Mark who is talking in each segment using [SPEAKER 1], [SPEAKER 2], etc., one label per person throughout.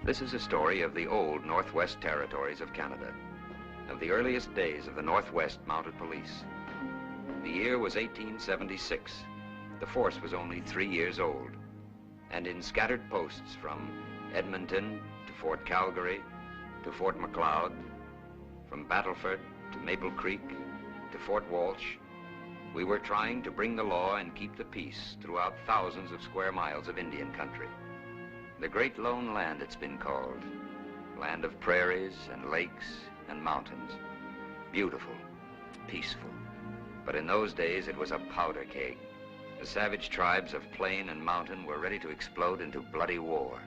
[SPEAKER 1] This is a story of the old Northwest Territories of Canada, of the earliest days of the Northwest Mounted Police. The year was 1876. The force was only 3 years old, and in scattered posts from Edmonton to Fort Calgary to Fort Macleod, from Battleford to Maple Creek to Fort Walsh, we were trying to bring the law and keep the peace throughout thousands of square miles of Indian country. The Great Lone Land, it's been called. Land of prairies and lakes and mountains. Beautiful, peaceful. But in those days, it was a powder keg. The savage tribes of plain and mountain were ready to explode into bloody war.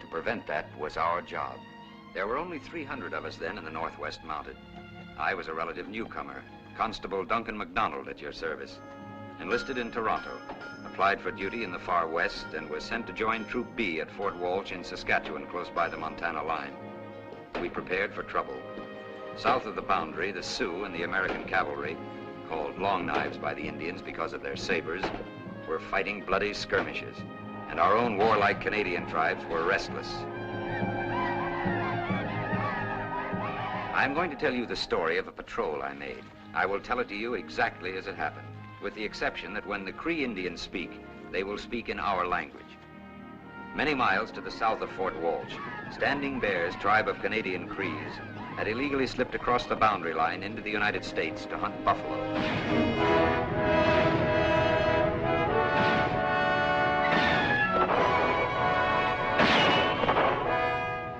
[SPEAKER 1] To prevent that was our job. There were only 300 of us then in the Northwest Mounted. I was a relative newcomer, Constable Ducan Mac Donald at your service. Enlisted in Toronto, applied for duty in the far west, and was sent to join Troop B at Fort Walsh in Saskatchewan, close by the Montana line. We prepared for trouble. South of the boundary, the Sioux and the American cavalry, called Long Knives by the Indians because of their sabers, were fighting bloody skirmishes, and our own warlike Canadian tribes were restless. I'm going to tell you the story of a patrol I made. I will tell it to you exactly as it happened, with the exception that when the Cree Indians speak, they will speak in our language. Many miles to the south of Fort Walsh, Standing Bear's tribe of Canadian Crees had illegally slipped across the boundary line into the United States to hunt buffalo.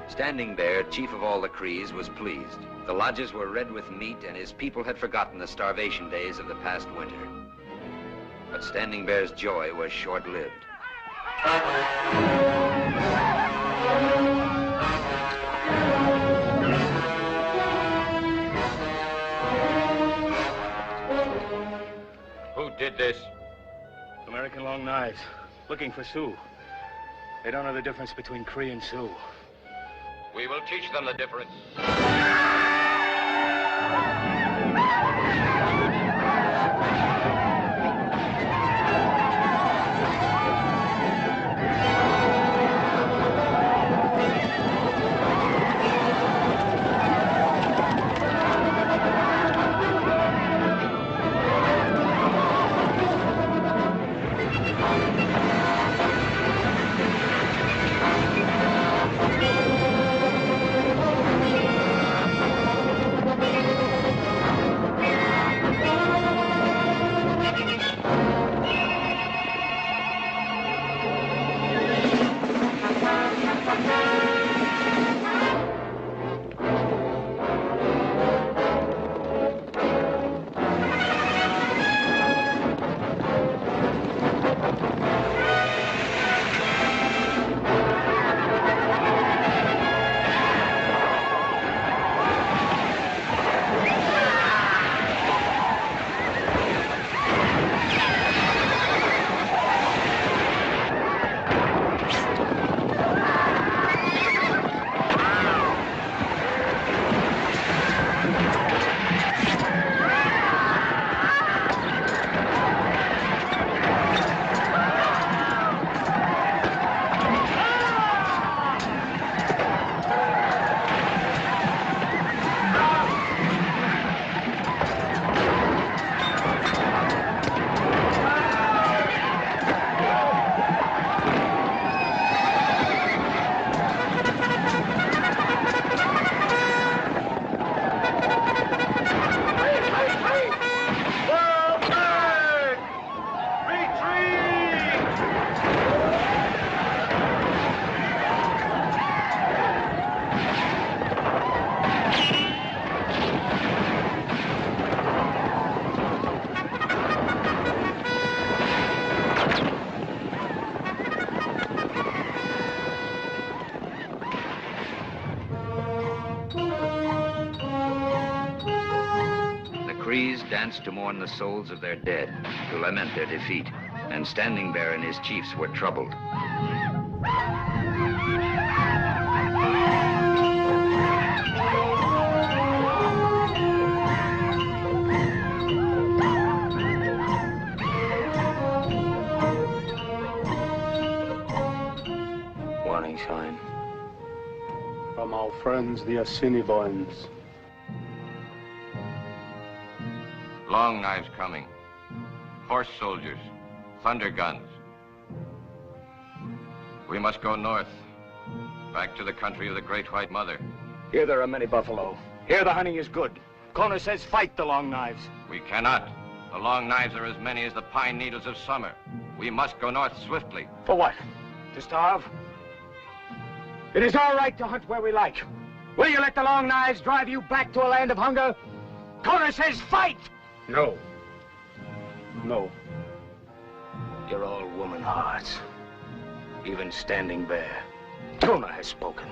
[SPEAKER 1] Standing Bear, chief of all the Crees, was pleased. The lodges were red with meat, and his people had forgotten the starvation days of the past winter. But Standing Bear's joy was short-lived.
[SPEAKER 2] Who did this?
[SPEAKER 3] American Long Knives, looking for Sioux. They don't know the difference between Cree and Sioux.
[SPEAKER 2] We will teach them the difference.
[SPEAKER 1] Danced to mourn the souls of their dead, to lament their defeat, and Standing Bear and his chiefs were troubled.
[SPEAKER 3] Warning sign.
[SPEAKER 4] from our friends, the Assiniboines.
[SPEAKER 2] Long knives coming. Horse soldiers. Thunder guns. We must go north. Back to the country of the Great White Mother.
[SPEAKER 3] Here there are many buffalo. Here the hunting is good. Kona says fight the Long Knives.
[SPEAKER 2] We cannot. The Long Knives are as many as the pine needles of summer. We must go north swiftly.
[SPEAKER 3] For what? To starve? It is all right to hunt where we like. Will you let the Long Knives drive you back to a land of hunger? Kona says fight!
[SPEAKER 4] No. No.
[SPEAKER 3] You're all woman hearts. Even Standing Bear. Kona has spoken.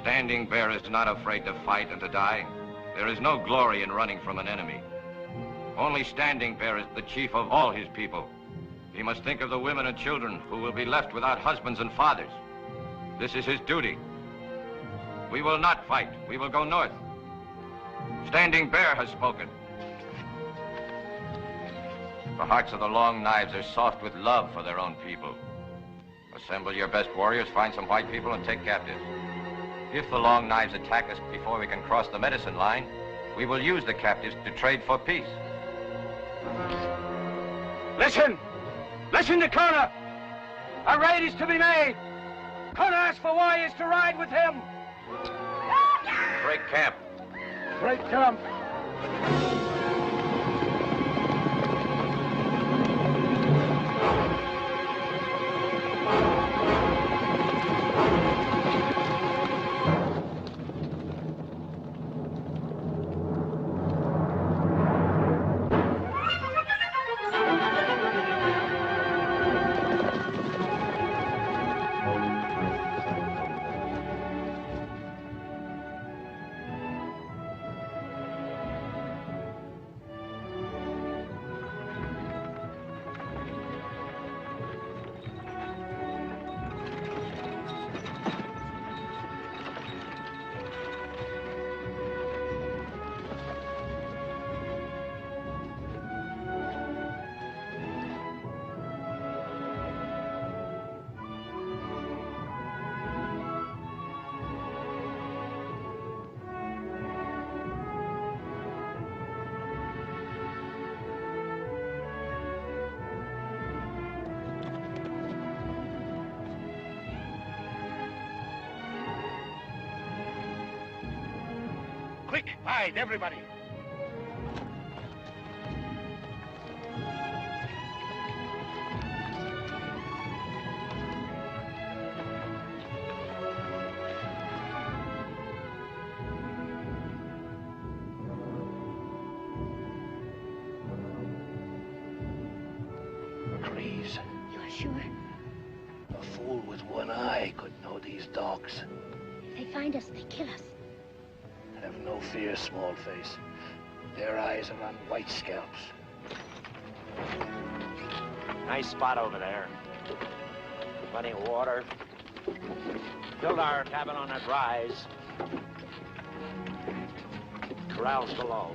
[SPEAKER 2] Standing Bear is not afraid to fight and to die. There is no glory in running from an enemy. Only Standing Bear is the chief of all his people. He must think of the women and children who will be left without husbands and fathers. This is his duty. We will not fight. We will go north. Standing Bear has spoken. The hearts of the Long Knives are soft with love for their own people. Assemble your best warriors, find some white people, and take captives. If the Long Knives attack us before we can cross the medicine line, we will use the captives to trade for peace.
[SPEAKER 3] Listen! Listen to Kona! A raid is to be made! Kona asks for warriors to ride with him!
[SPEAKER 2] Break camp.
[SPEAKER 3] Break camp! Quick, hide, everybody.
[SPEAKER 5] Crees.
[SPEAKER 6] You're sure?
[SPEAKER 5] A fool with one eye could know these dogs.
[SPEAKER 6] If they find us, they kill us.
[SPEAKER 5] Have no fear, small face. Their eyes are on white scalps.
[SPEAKER 7] Nice spot over there. Plenty of water. Build our cabin on that rise. Corrals below.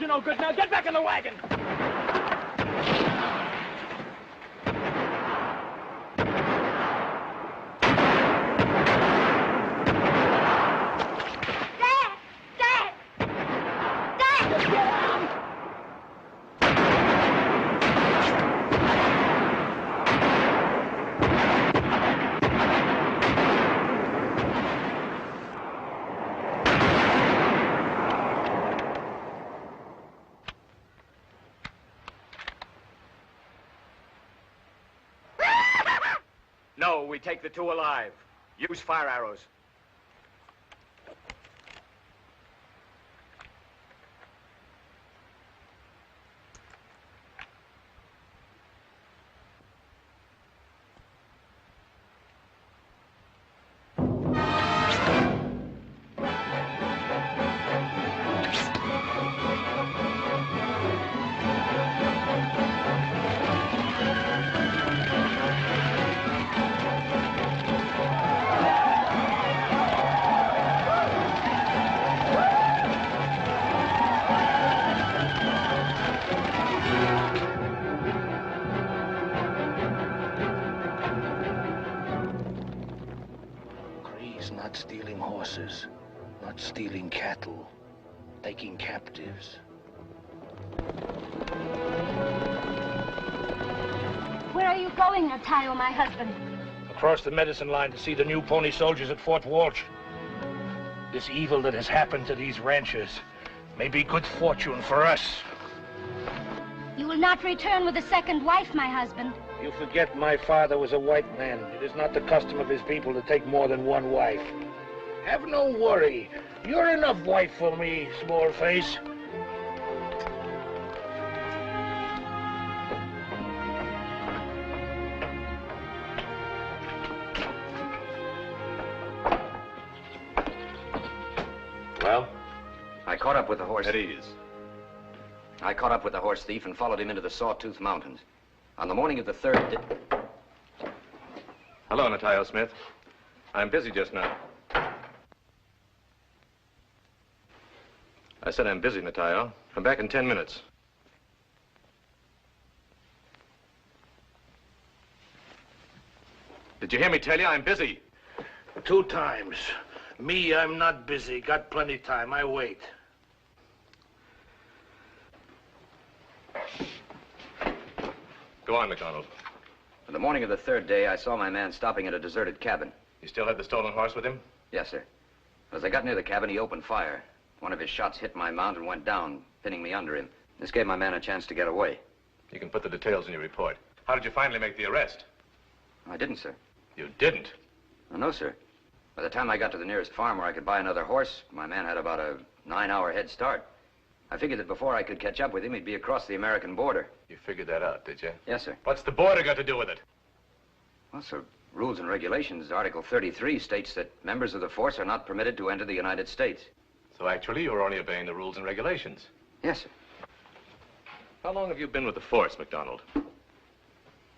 [SPEAKER 3] No good now. Get back in the wagon. we take the two alive. Use fire arrows.
[SPEAKER 5] Not stealing horses, not stealing cattle, taking captives.
[SPEAKER 6] Where are you going, Atayo, my husband?
[SPEAKER 5] Across the medicine line to see the new pony soldiers at Fort Walsh. This evil that has happened to these ranchers may be good fortune for us.
[SPEAKER 6] You will not return with a second wife, my husband.
[SPEAKER 5] You forget my father was a white man. It is not the custom of his people to take more than one wife. Have no worry. You're enough wife for me, small face.
[SPEAKER 1] Well? I caught up with the horse.
[SPEAKER 2] At ease.
[SPEAKER 1] I caught up with the horse thief and followed him into the Sawtooth Mountains. On the morning of the 3rd...
[SPEAKER 2] Hello, Natayo Smith. I'm busy just now. I said I'm busy, Natayo. Come back in 10 minutes. Did you hear me tell you I'm busy?
[SPEAKER 5] 2 times. Me, I'm not busy. Got plenty time. I wait.
[SPEAKER 2] Go on, McDonald.
[SPEAKER 1] On the morning of the 3rd day, I saw my man stopping at a deserted cabin.
[SPEAKER 2] You still had the stolen horse with him?
[SPEAKER 1] Yes, sir. As I got near the cabin, he opened fire. One of his shots hit my mount and went down, pinning me under him. This gave my man a chance to get away.
[SPEAKER 2] You can put the details in your report. How did you finally make the arrest?
[SPEAKER 1] I didn't, sir.
[SPEAKER 2] You didn't?
[SPEAKER 1] Oh, no, sir. By the time I got to the nearest farm where I could buy another horse, my man had about a 9-hour head start. I figured that before I could catch up with him, he'd be across the American border.
[SPEAKER 2] You figured that out, did you?
[SPEAKER 1] Yes, sir.
[SPEAKER 2] What's the border got to do with it?
[SPEAKER 1] Well, sir, rules and regulations, Article 33 states that members of the force are not permitted to enter the United States.
[SPEAKER 2] So actually, you were only obeying the rules and regulations.
[SPEAKER 1] Yes, sir.
[SPEAKER 2] How long have you been with the force, McDonald?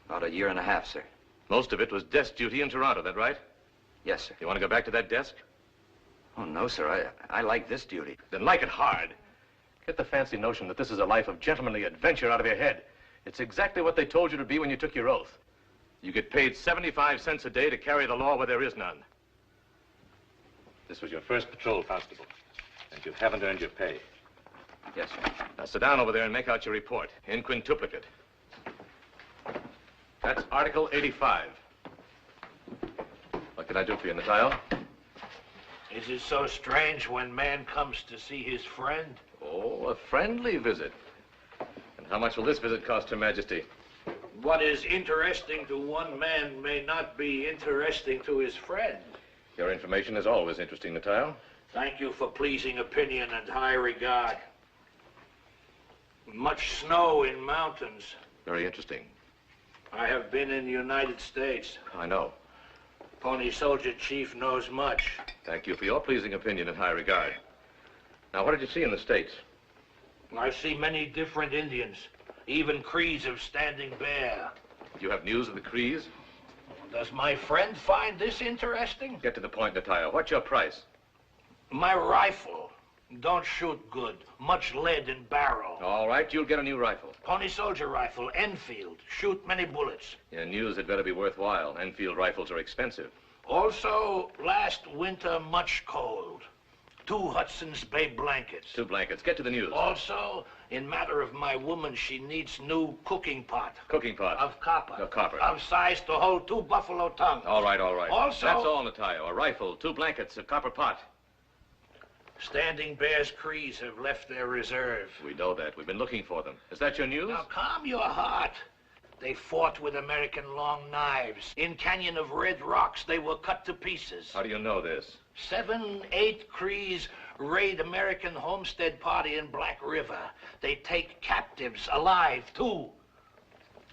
[SPEAKER 1] About 1.5 years, sir.
[SPEAKER 2] Most of it was desk duty in Toronto, that right?
[SPEAKER 1] Yes, sir.
[SPEAKER 2] You want to go back to that desk?
[SPEAKER 1] Oh, no, sir. I like this duty.
[SPEAKER 2] Then like it hard. Get the fancy notion that this is a life of gentlemanly adventure out of your head. It's exactly what they told you to be when you took your oath. You get paid 75 cents a day to carry the law where there is none. This was your first patrol, Constable, and you haven't earned your pay.
[SPEAKER 1] Yes, sir.
[SPEAKER 2] Now sit down over there and make out your report in quintuplicate. That's Article 85. What can I do for you, Natayo?
[SPEAKER 5] Is it so strange when man comes to see his friend?
[SPEAKER 2] Oh, a friendly visit. And how much will this visit cost Her Majesty?
[SPEAKER 5] What is interesting to one man may not be interesting to his friend.
[SPEAKER 2] Your information is always interesting, Natayo.
[SPEAKER 5] Thank you for pleasing opinion and high regard. Much snow in mountains.
[SPEAKER 2] Very interesting.
[SPEAKER 5] I have been in the United States.
[SPEAKER 2] I know.
[SPEAKER 5] Pony Soldier Chief knows much.
[SPEAKER 2] Thank you for your pleasing opinion and high regard. Now, what did you see in the States?
[SPEAKER 5] I see many different Indians, even Crees of Standing Bear.
[SPEAKER 2] Do you have news of the Crees?
[SPEAKER 5] Does my friend find this interesting?
[SPEAKER 2] Get to the point, Natayo. What's your price?
[SPEAKER 5] My rifle. Don't shoot good. Much lead in barrel.
[SPEAKER 2] All right, you'll get a new rifle.
[SPEAKER 5] Pony Soldier rifle, Enfield. Shoot many bullets.
[SPEAKER 2] Your news had better be worthwhile. Enfield rifles are expensive.
[SPEAKER 5] Also, last winter, much cold. 2 Hudson's Bay blankets.
[SPEAKER 2] 2 blankets. Get to the news.
[SPEAKER 5] Also, in matter of my woman, she needs new cooking pot.
[SPEAKER 2] Cooking pot.
[SPEAKER 5] Of copper.
[SPEAKER 2] Of copper.
[SPEAKER 5] Of size to hold 2 buffalo tongues.
[SPEAKER 2] All right, all right.
[SPEAKER 5] Also...
[SPEAKER 2] That's all, Natayo. A rifle, 2 blankets, a copper pot.
[SPEAKER 5] Standing Bear's Crees have left their reserve.
[SPEAKER 2] We know that. We've been looking for them. Is that your news?
[SPEAKER 5] Now, calm your heart. They fought with American long knives. In Canyon of Red Rocks, they were cut to pieces.
[SPEAKER 2] How do you know this?
[SPEAKER 5] 7, 8 Crees raid American homestead party in Black River. They take captives alive, too.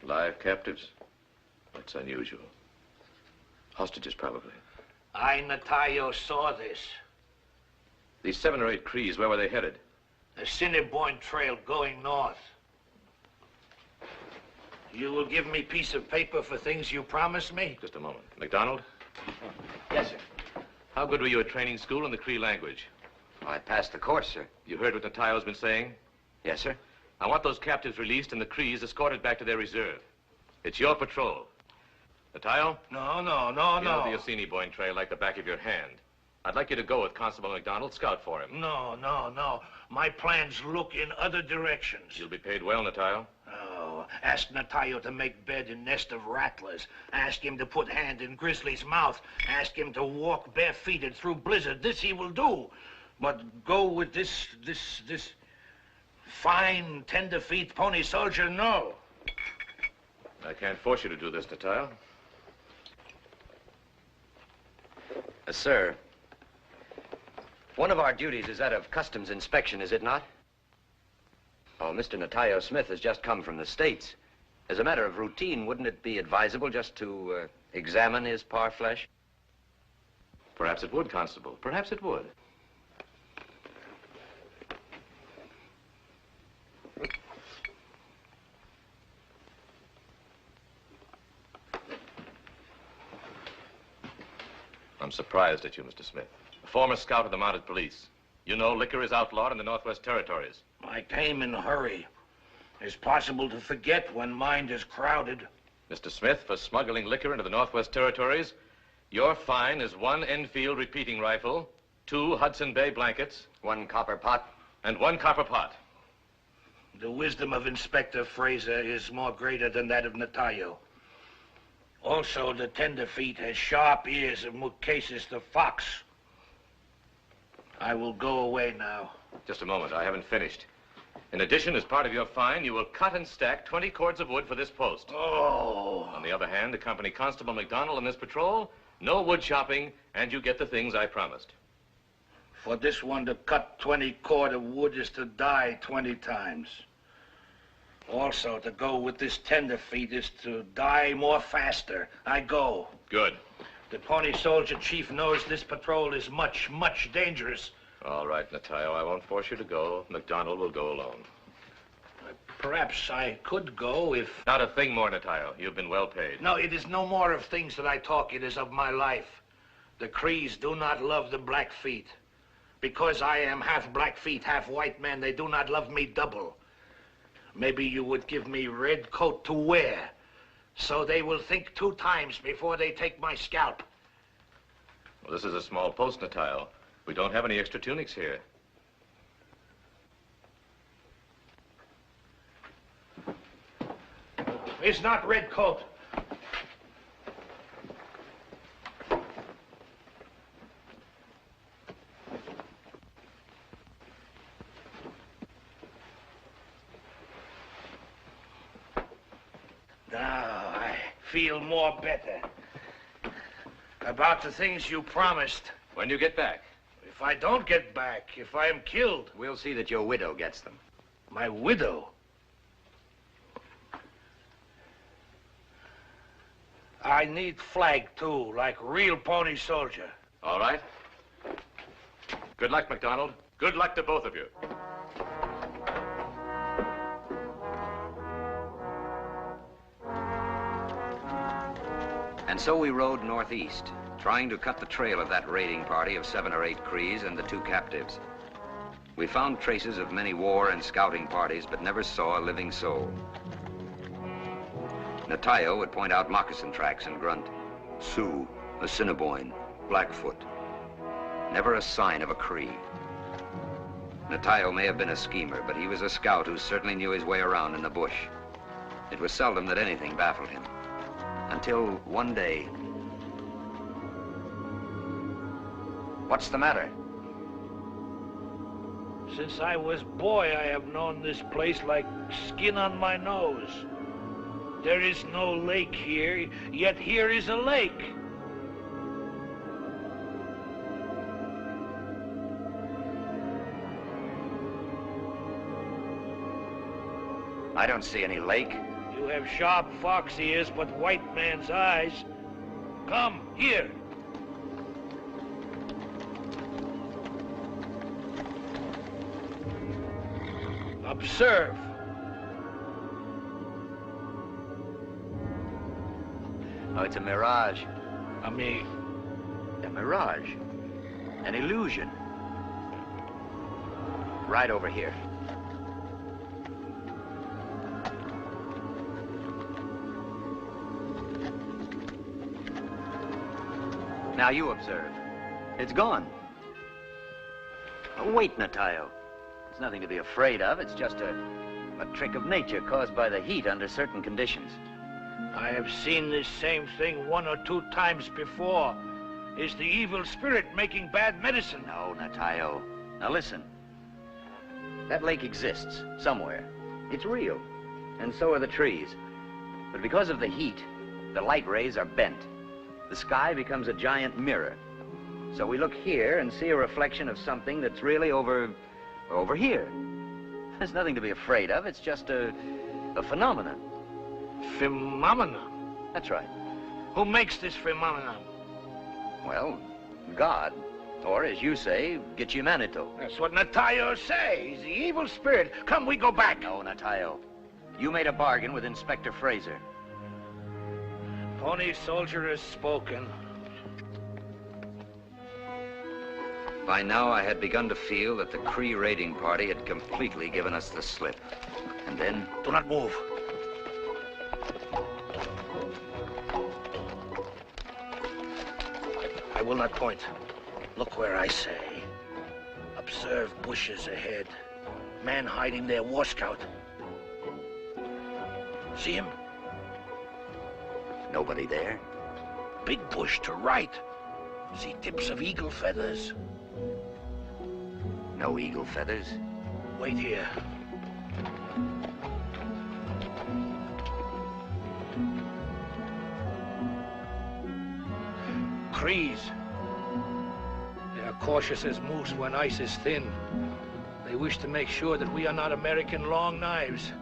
[SPEAKER 2] Live captives? That's unusual. Hostages, probably.
[SPEAKER 5] I, Natayo, saw this.
[SPEAKER 2] These 7 or 8 Crees, where were they headed?
[SPEAKER 5] The Assiniboine Trail going north. You will give me a piece of paper for things you promised me?
[SPEAKER 2] Just a moment. McDonald?
[SPEAKER 1] Yes, sir.
[SPEAKER 2] How good were you at training school in the Cree language?
[SPEAKER 1] Oh, I passed the course, sir.
[SPEAKER 2] You heard what Natayo's been saying?
[SPEAKER 1] Yes, sir.
[SPEAKER 2] I want those captives released and the Crees escorted back to their reserve. It's your patrol. Natayo?
[SPEAKER 5] No.
[SPEAKER 2] You know the Assiniboine Trail like the back of your hand. I'd like you to go with Constable McDonald, scout for him.
[SPEAKER 5] No. My plans look in other directions.
[SPEAKER 2] You'll be paid well, Natayo.
[SPEAKER 5] Oh, ask Natayo to make bed in nest of rattlers. Ask him to put hand in grizzly's mouth. Ask him to walk barefooted through blizzard. This he will do. But go with this fine, tender-feet pony soldier, no.
[SPEAKER 2] I can't force you to do this, Natayo.
[SPEAKER 1] Sir, one of our duties is that of customs inspection, is it not? Oh, Mr. Natayo Smith has just come from the States. As a matter of routine, wouldn't it be advisable just to examine his parfleche?
[SPEAKER 2] Perhaps it would, Constable. Perhaps it would. I'm surprised at you, Mr. Smith. A former scout of the Mounted Police. You know liquor is outlawed in the Northwest Territories.
[SPEAKER 5] I came in a hurry. It's possible to forget when mind is crowded.
[SPEAKER 2] Mr. Smith, for smuggling liquor into the Northwest Territories, your fine is 1 Enfield repeating rifle, 2 Hudson Bay blankets,
[SPEAKER 1] 1 copper pot,
[SPEAKER 2] and 1 copper pot.
[SPEAKER 5] The wisdom of Inspector Fraser is more greater than that of Natayo. Also, the tenderfeet has sharp ears of Mukassis the fox. I will go away now.
[SPEAKER 2] Just a moment, I haven't finished. In addition, as part of your fine, you will cut and stack 20 cords of wood for this post.
[SPEAKER 5] Oh.
[SPEAKER 2] On the other hand, accompany Constable McDonald on this patrol, no wood chopping, and you get the things I promised.
[SPEAKER 5] For this one to cut 20 cord of wood is to die 20 times. Also, to go with this tenderfeet is to die more faster. I go.
[SPEAKER 2] Good.
[SPEAKER 5] The Pony Soldier Chief knows this patrol is much, much dangerous.
[SPEAKER 2] All right, Natayo, I won't force you to go. McDonald will go alone.
[SPEAKER 5] Perhaps I could go if...
[SPEAKER 2] Not a thing more, Natayo. You've been well paid.
[SPEAKER 5] No, it is no more of things that I talk. It is of my life. The Crees do not love the Blackfeet. Because I am half Blackfeet, half white man, they do not love me double. Maybe you would give me red coat to wear, so they will think 2 times before they take my scalp.
[SPEAKER 2] Well, this is a small post, Natayo. We don't have any extra tunics here.
[SPEAKER 5] It's not red coat. Now I feel more better about the things you promised.
[SPEAKER 2] When you get back?
[SPEAKER 5] If I don't get back, if I am killed.
[SPEAKER 1] We'll see that your widow gets them.
[SPEAKER 5] My widow? I need flag, too, like real Pony Soldier.
[SPEAKER 2] All right. Good luck, McDonald. Good luck to both of you.
[SPEAKER 1] And so we rode northeast, trying to cut the trail of that raiding party of 7 or 8 Crees and the 2 captives. We found traces of many war and scouting parties, but never saw a living soul. Natayo would point out moccasin tracks and grunt, Sioux, Assiniboine, Blackfoot. Never a sign of a Cree. Natayo may have been a schemer, but he was a scout who certainly knew his way around in the bush. It was seldom that anything baffled him. Until one day... What's the matter?
[SPEAKER 5] Since I was boy, I have known this place like skin on my nose. There is no lake here, yet here is a lake.
[SPEAKER 1] I don't see any lake.
[SPEAKER 5] You have sharp fox ears, but white man's eyes. Come, here. Observe.
[SPEAKER 1] Oh, it's a mirage.
[SPEAKER 5] A
[SPEAKER 1] mirage. An illusion. Right over here. Now you observe. It's gone. Oh, wait, Natayo. It's nothing to be afraid of. It's just a trick of nature caused by the heat under certain conditions.
[SPEAKER 5] I have seen this same thing 1 or 2 times before. Is the evil spirit making bad medicine?
[SPEAKER 1] No, Natayo. Now listen. That lake exists somewhere. It's real. And so are the trees. But because of the heat, the light rays are bent. The sky becomes a giant mirror. So we look here and see a reflection of something that's really over here. There's nothing to be afraid of. It's just a phenomenon.
[SPEAKER 5] Phenomenon?
[SPEAKER 1] That's right.
[SPEAKER 5] Who makes this phenomenon?
[SPEAKER 1] Well, God. Or, as you say, Gitchimanito.
[SPEAKER 5] That's what Natayo say. He's the evil spirit. Come, we go back.
[SPEAKER 1] No, Natayo. You made a bargain with Inspector Fraser.
[SPEAKER 5] Pony Soldier has spoken.
[SPEAKER 1] By now, I had begun to feel that the Cree raiding party had completely given us the slip. And then...
[SPEAKER 5] Do not move. I will not point. Look where I say. Observe bushes ahead. Man hiding there, war scout. See him?
[SPEAKER 1] Nobody there?
[SPEAKER 5] Big bush to right. See tips of eagle feathers.
[SPEAKER 1] No eagle feathers.
[SPEAKER 5] Wait here. Crees. They are cautious as moose when ice is thin. They wish to make sure that we are not American long knives.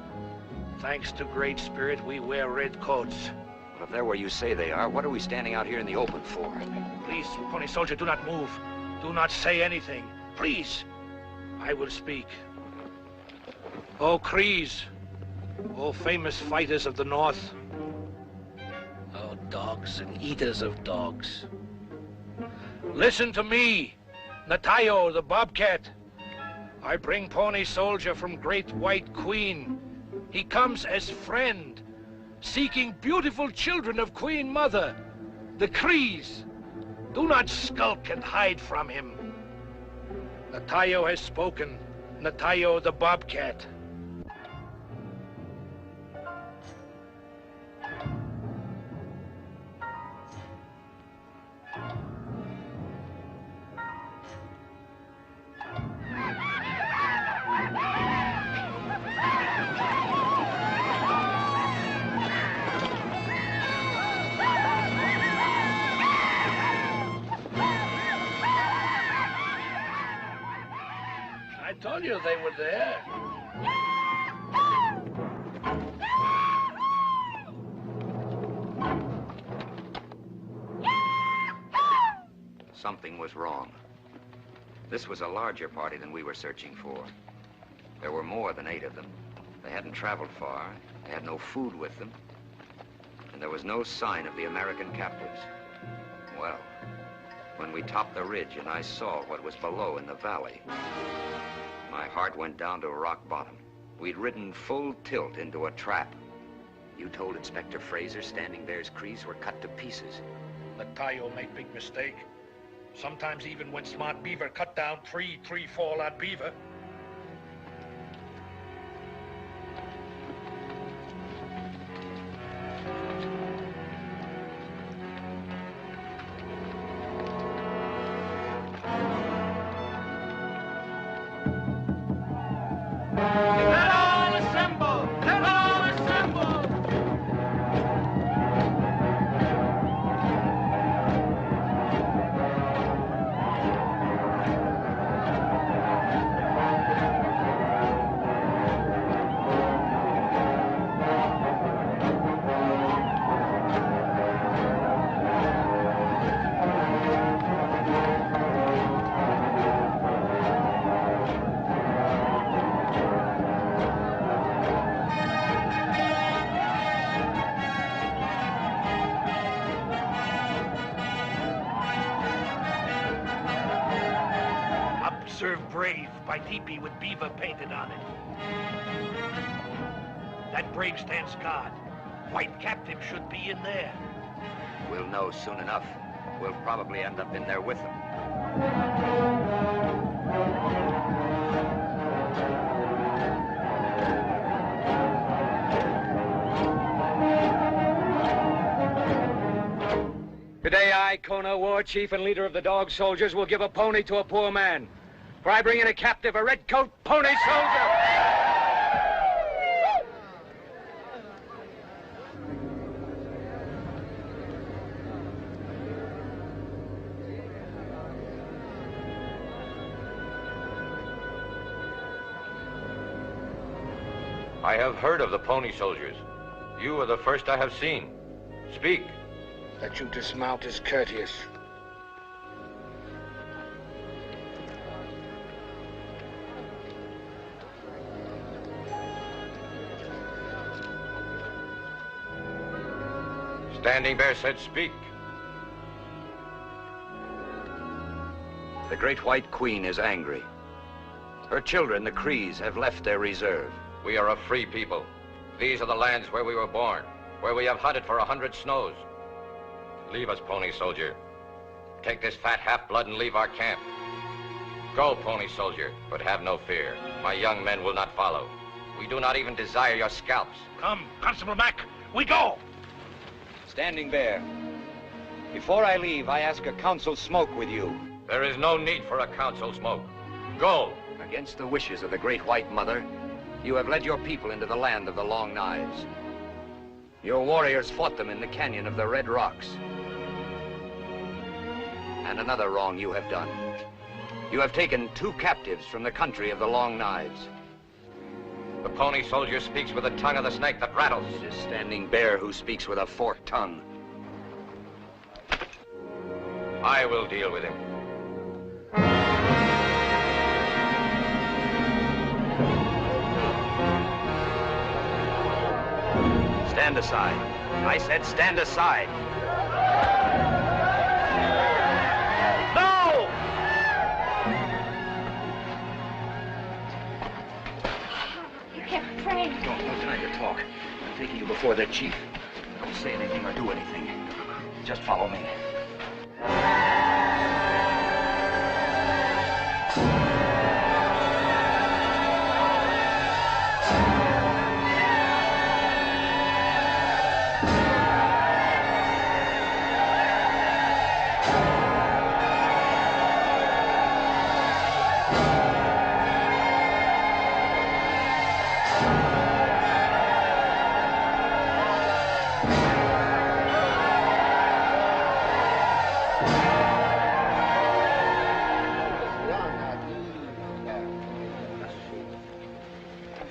[SPEAKER 5] Thanks to Great Spirit, we wear red coats.
[SPEAKER 1] But if they're where you say they are, what are we standing out here in the open for?
[SPEAKER 5] Please, Pony Soldier, do not move. Do not say anything. Please. I will speak. Oh, Crees. Oh, famous fighters of the North. Oh, dogs and eaters of dogs. Listen to me, Natayo, the Bobcat. I bring Pony Soldier from Great White Queen. He comes as friend, seeking beautiful children of Queen Mother, the Crees. Do not skulk and hide from him. Natayo has spoken. Natayo, the Bobcat. I told you they were there.
[SPEAKER 1] Something was wrong. This was a larger party than we were searching for. There were more than 8 of them. They hadn't traveled far. They had no food with them. And there was no sign of the American captives. Well, when we topped the ridge and I saw what was below in the valley, my heart went down to rock bottom. We'd ridden full tilt into a trap. You told Inspector Fraser Standing Bear's Crees were cut to pieces.
[SPEAKER 5] Natayo made big mistake. Sometimes even when smart beaver cut down 3 fall-out beaver. serve brave by teepee with beaver painted on it. That brave stands guard. White captive should be in there.
[SPEAKER 1] We'll know soon enough. We'll probably end up in there with them.
[SPEAKER 3] Today I, Kona, war chief and leader of the dog soldiers, will give a pony to a poor man. For I bring in a captive, a red-coat pony soldier!
[SPEAKER 2] I have heard of the pony soldiers. You are the first I have seen. Speak.
[SPEAKER 5] That you dismount is courteous.
[SPEAKER 2] Standing Bear said speak.
[SPEAKER 1] The Great White Queen is angry. Her children, the Crees, have left their reserve.
[SPEAKER 2] We are a free people. These are the lands where we were born, where we have hunted for 100 snows. Leave us, pony soldier. Take this fat half-blood and leave our camp. Go, pony soldier, but have no fear. My young men will not follow. We do not even desire your scalps.
[SPEAKER 5] Come, Constable Mac, we go!
[SPEAKER 3] Standing Bear, before I leave, I ask a council smoke with you.
[SPEAKER 2] There is no need for a council smoke. Go!
[SPEAKER 1] Against the wishes of the Great White Mother, you have led your people into the land of the Long Knives. Your warriors fought them in the canyon of the Red Rocks. And another wrong you have done. You have taken 2 captives from the country of the Long Knives.
[SPEAKER 2] The pony soldier speaks with the tongue of the snake that rattles.
[SPEAKER 1] It is Standing Bear who speaks with a forked tongue.
[SPEAKER 2] I will deal with him.
[SPEAKER 1] Stand aside. I said stand aside.
[SPEAKER 5] No!
[SPEAKER 6] You kept praying.
[SPEAKER 1] No time to talk. I'm taking you before the chief. Don't say anything or do anything. Just follow me.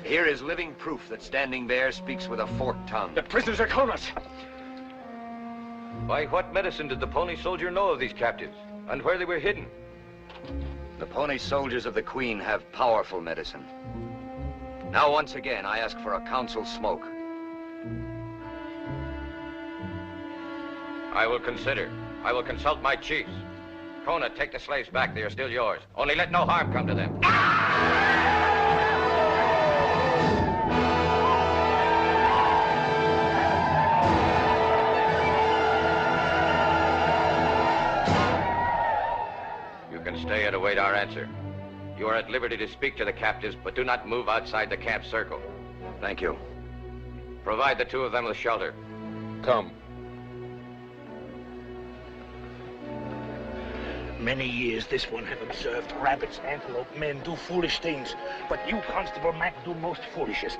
[SPEAKER 1] Here is living proof that Standing Bear speaks with a forked tongue.
[SPEAKER 3] The prisoners are Kona's.
[SPEAKER 2] By what medicine did the pony soldier know of these captives, and where they were hidden?
[SPEAKER 1] The pony soldiers of the Queen have powerful medicine. Now, once again, I ask for a council smoke.
[SPEAKER 2] I will consider. I will consult my chiefs. Kona, take the slaves back. They are still yours. Only let no harm come to them. You can stay and await our answer. You are at liberty to speak to the captives, but do not move outside the camp circle.
[SPEAKER 1] Thank you.
[SPEAKER 2] Provide the 2 of them with shelter.
[SPEAKER 3] Come.
[SPEAKER 5] Many years this one have observed rabbits, antelope, men do foolish things. But you, Constable Mac, do most foolishest.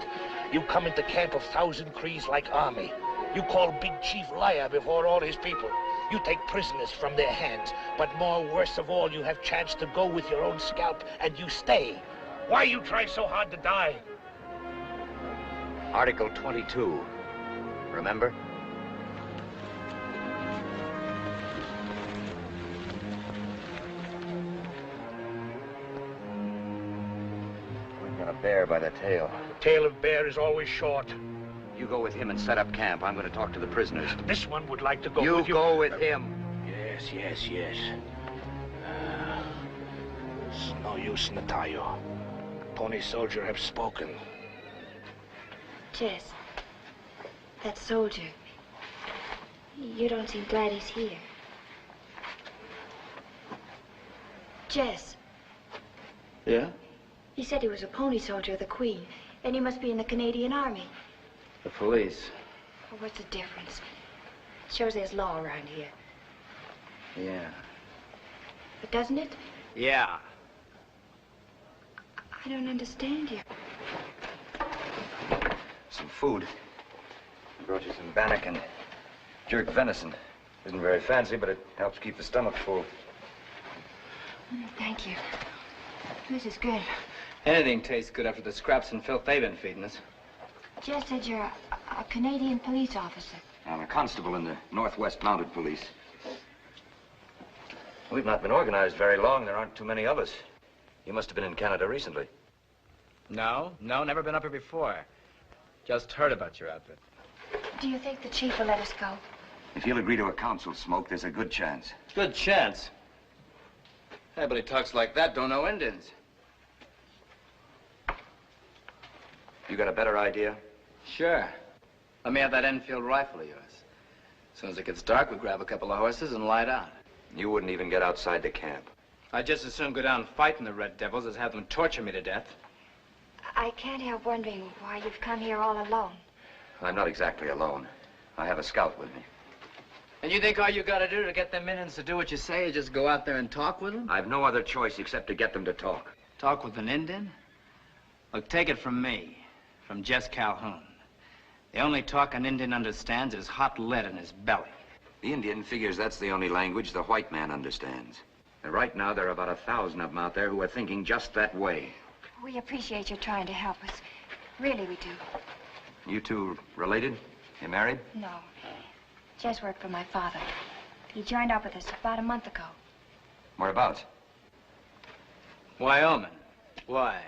[SPEAKER 5] You come into camp of 1,000 Crees like army. You call Big Chief liar before all his people. You take prisoners from their hands. But more worse of all, you have chance to go with your own scalp, and you stay. Why you try so hard to die?
[SPEAKER 1] Article 22. Remember? We've got a bear by the tail.
[SPEAKER 5] The tail of bear is always short.
[SPEAKER 1] You go with him and set up camp. I'm going to talk to the prisoners.
[SPEAKER 5] This one would like to go
[SPEAKER 1] You
[SPEAKER 5] with you.
[SPEAKER 1] go with him.
[SPEAKER 5] Yes. Snow. No use, Natayo. Pony Soldier have spoken.
[SPEAKER 6] Jess, that soldier, you don't seem glad he's here. Jess.
[SPEAKER 8] Yeah?
[SPEAKER 6] He said he was a pony soldier of the Queen, and he must be in the Canadian Army.
[SPEAKER 8] The police.
[SPEAKER 6] Well, what's the difference? It shows there's law around here.
[SPEAKER 8] Yeah.
[SPEAKER 6] But doesn't it?
[SPEAKER 8] Yeah.
[SPEAKER 6] I don't understand you.
[SPEAKER 1] Some food. Brought you some bannock and jerk venison. Isn't very fancy, but it helps keep the stomach full.
[SPEAKER 6] Thank you. This is good.
[SPEAKER 8] Anything tastes good after the scraps and filth they've been feeding us.
[SPEAKER 6] Jess said you're a Canadian police officer.
[SPEAKER 1] I'm a constable in the Northwest Mounted Police. We've not been organized very long. There aren't too many of us. You must have been in Canada recently.
[SPEAKER 8] No, never been up here before. Just heard about your outfit.
[SPEAKER 6] Do you think the chief will let us go?
[SPEAKER 1] If he'll agree to a council smoke, there's a good chance.
[SPEAKER 8] Good chance. Everybody talks like that, don't know Indians.
[SPEAKER 1] You got a better idea?
[SPEAKER 8] Sure. Let me have that Enfield rifle of yours. As soon as it gets dark, we grab a couple of horses and light out.
[SPEAKER 1] You wouldn't even get outside the camp.
[SPEAKER 8] I'd just as soon go down fighting the Red Devils as have them torture me to death.
[SPEAKER 6] I can't help wondering why you've come here all alone.
[SPEAKER 1] I'm not exactly alone. I have a scout with me.
[SPEAKER 8] And you think all you gotta do to get them Indians to do what you say is just go out there and talk with them?
[SPEAKER 1] I've no other choice except to get them to talk.
[SPEAKER 8] Talk with an Indian? Look, take it from me, from Jess Calhoun. The only talk an Indian understands is hot lead in his belly.
[SPEAKER 1] The Indian figures that's the only language the white man understands. And right now, there are about 1,000 of them out there who are thinking just that way.
[SPEAKER 6] We appreciate you trying to help us. Really, we do.
[SPEAKER 1] You two related? You married?
[SPEAKER 6] No. Jess worked for my father. He joined up with us about a month ago.
[SPEAKER 1] Whereabouts?
[SPEAKER 8] Wyoming. Why?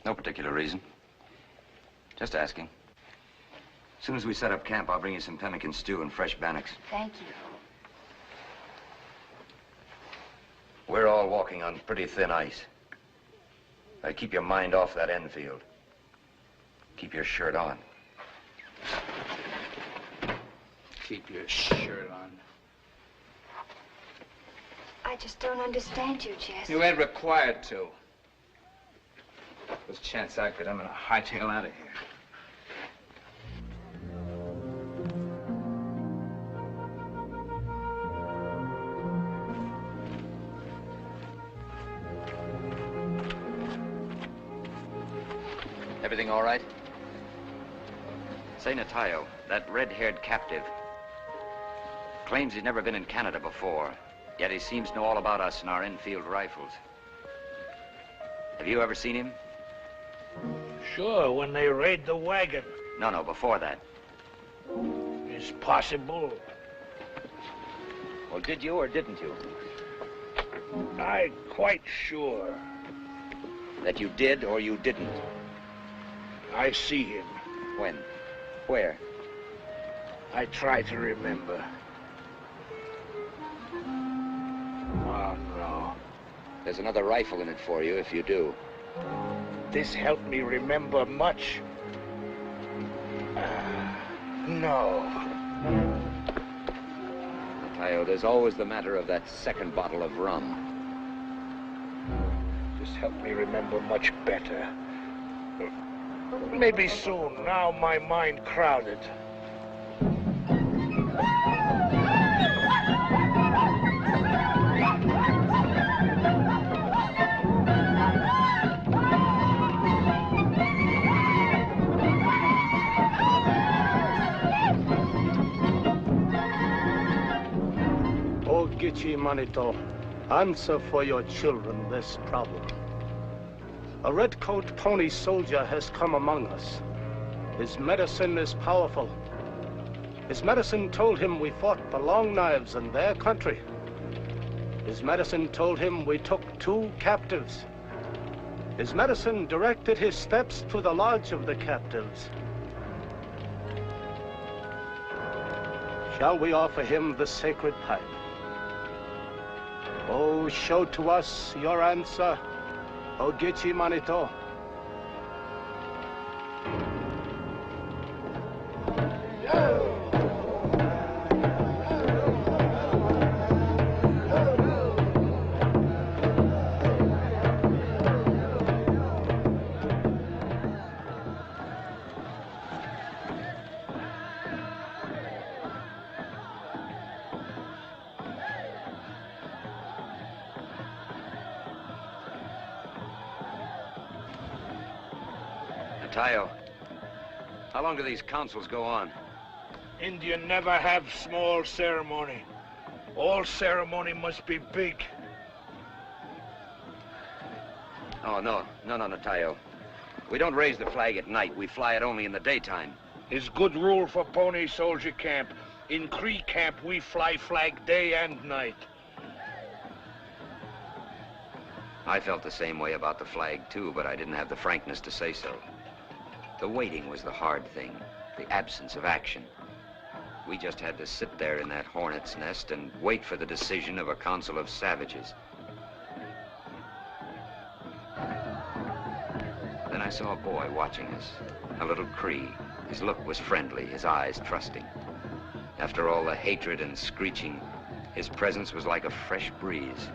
[SPEAKER 1] No particular reason. Just asking. As soon as we set up camp, I'll bring you some pemmican stew and fresh bannocks.
[SPEAKER 6] Thank you.
[SPEAKER 1] We're all walking on pretty thin ice. Now, keep your mind off that Enfield. Keep your shirt on.
[SPEAKER 8] Keep your shirt on.
[SPEAKER 6] I just don't understand you, Jess.
[SPEAKER 8] You ain't required to. There's a chance I could. I'm gonna hightail out of here.
[SPEAKER 1] Everything all right? Say, Natayo, that red-haired captive claims he's never been in Canada before, yet he seems to know all about us and our Enfield rifles. Have you ever seen him?
[SPEAKER 5] Sure, when they raid the wagon.
[SPEAKER 1] No, before that.
[SPEAKER 5] It's possible.
[SPEAKER 1] Well, did you or didn't you?
[SPEAKER 5] I'm quite sure.
[SPEAKER 1] That you did or you didn't?
[SPEAKER 5] I see him.
[SPEAKER 1] When? Where?
[SPEAKER 5] I try to remember. Oh, no.
[SPEAKER 1] There's another rifle in it for you if you do.
[SPEAKER 5] This helped me remember much. No.
[SPEAKER 1] Natayo, there's always the matter of that second bottle of rum.
[SPEAKER 5] This helped me remember much better. Maybe soon. Now my mind crowded.
[SPEAKER 4] Oh, Gichi Manito, answer for your children this problem. A red-coat pony soldier has come among us. His medicine is powerful. His medicine told him we fought the Long Knives in their country. His medicine told him we took 2 captives. His medicine directed his steps to the lodge of the captives. Shall we offer him the sacred pipe? Oh, you show to us your answer, Ogechi Manito?
[SPEAKER 1] Tayo, how long do these councils go on?
[SPEAKER 5] Indian never have small ceremony. All ceremony must be big.
[SPEAKER 1] Oh, no, Tayo. We don't raise the flag at night. We fly it only in the daytime.
[SPEAKER 5] It's good rule for Pony Soldier Camp. In Cree Camp, we fly flag day and night.
[SPEAKER 1] I felt the same way about the flag, too, but I didn't have the frankness to say so. The waiting was the hard thing, the absence of action. We just had to sit there in that hornet's nest and wait for the decision of a council of savages. Then I saw a boy watching us, a little Cree. His look was friendly, his eyes trusting. After all the hatred and screeching, his presence was like a fresh breeze.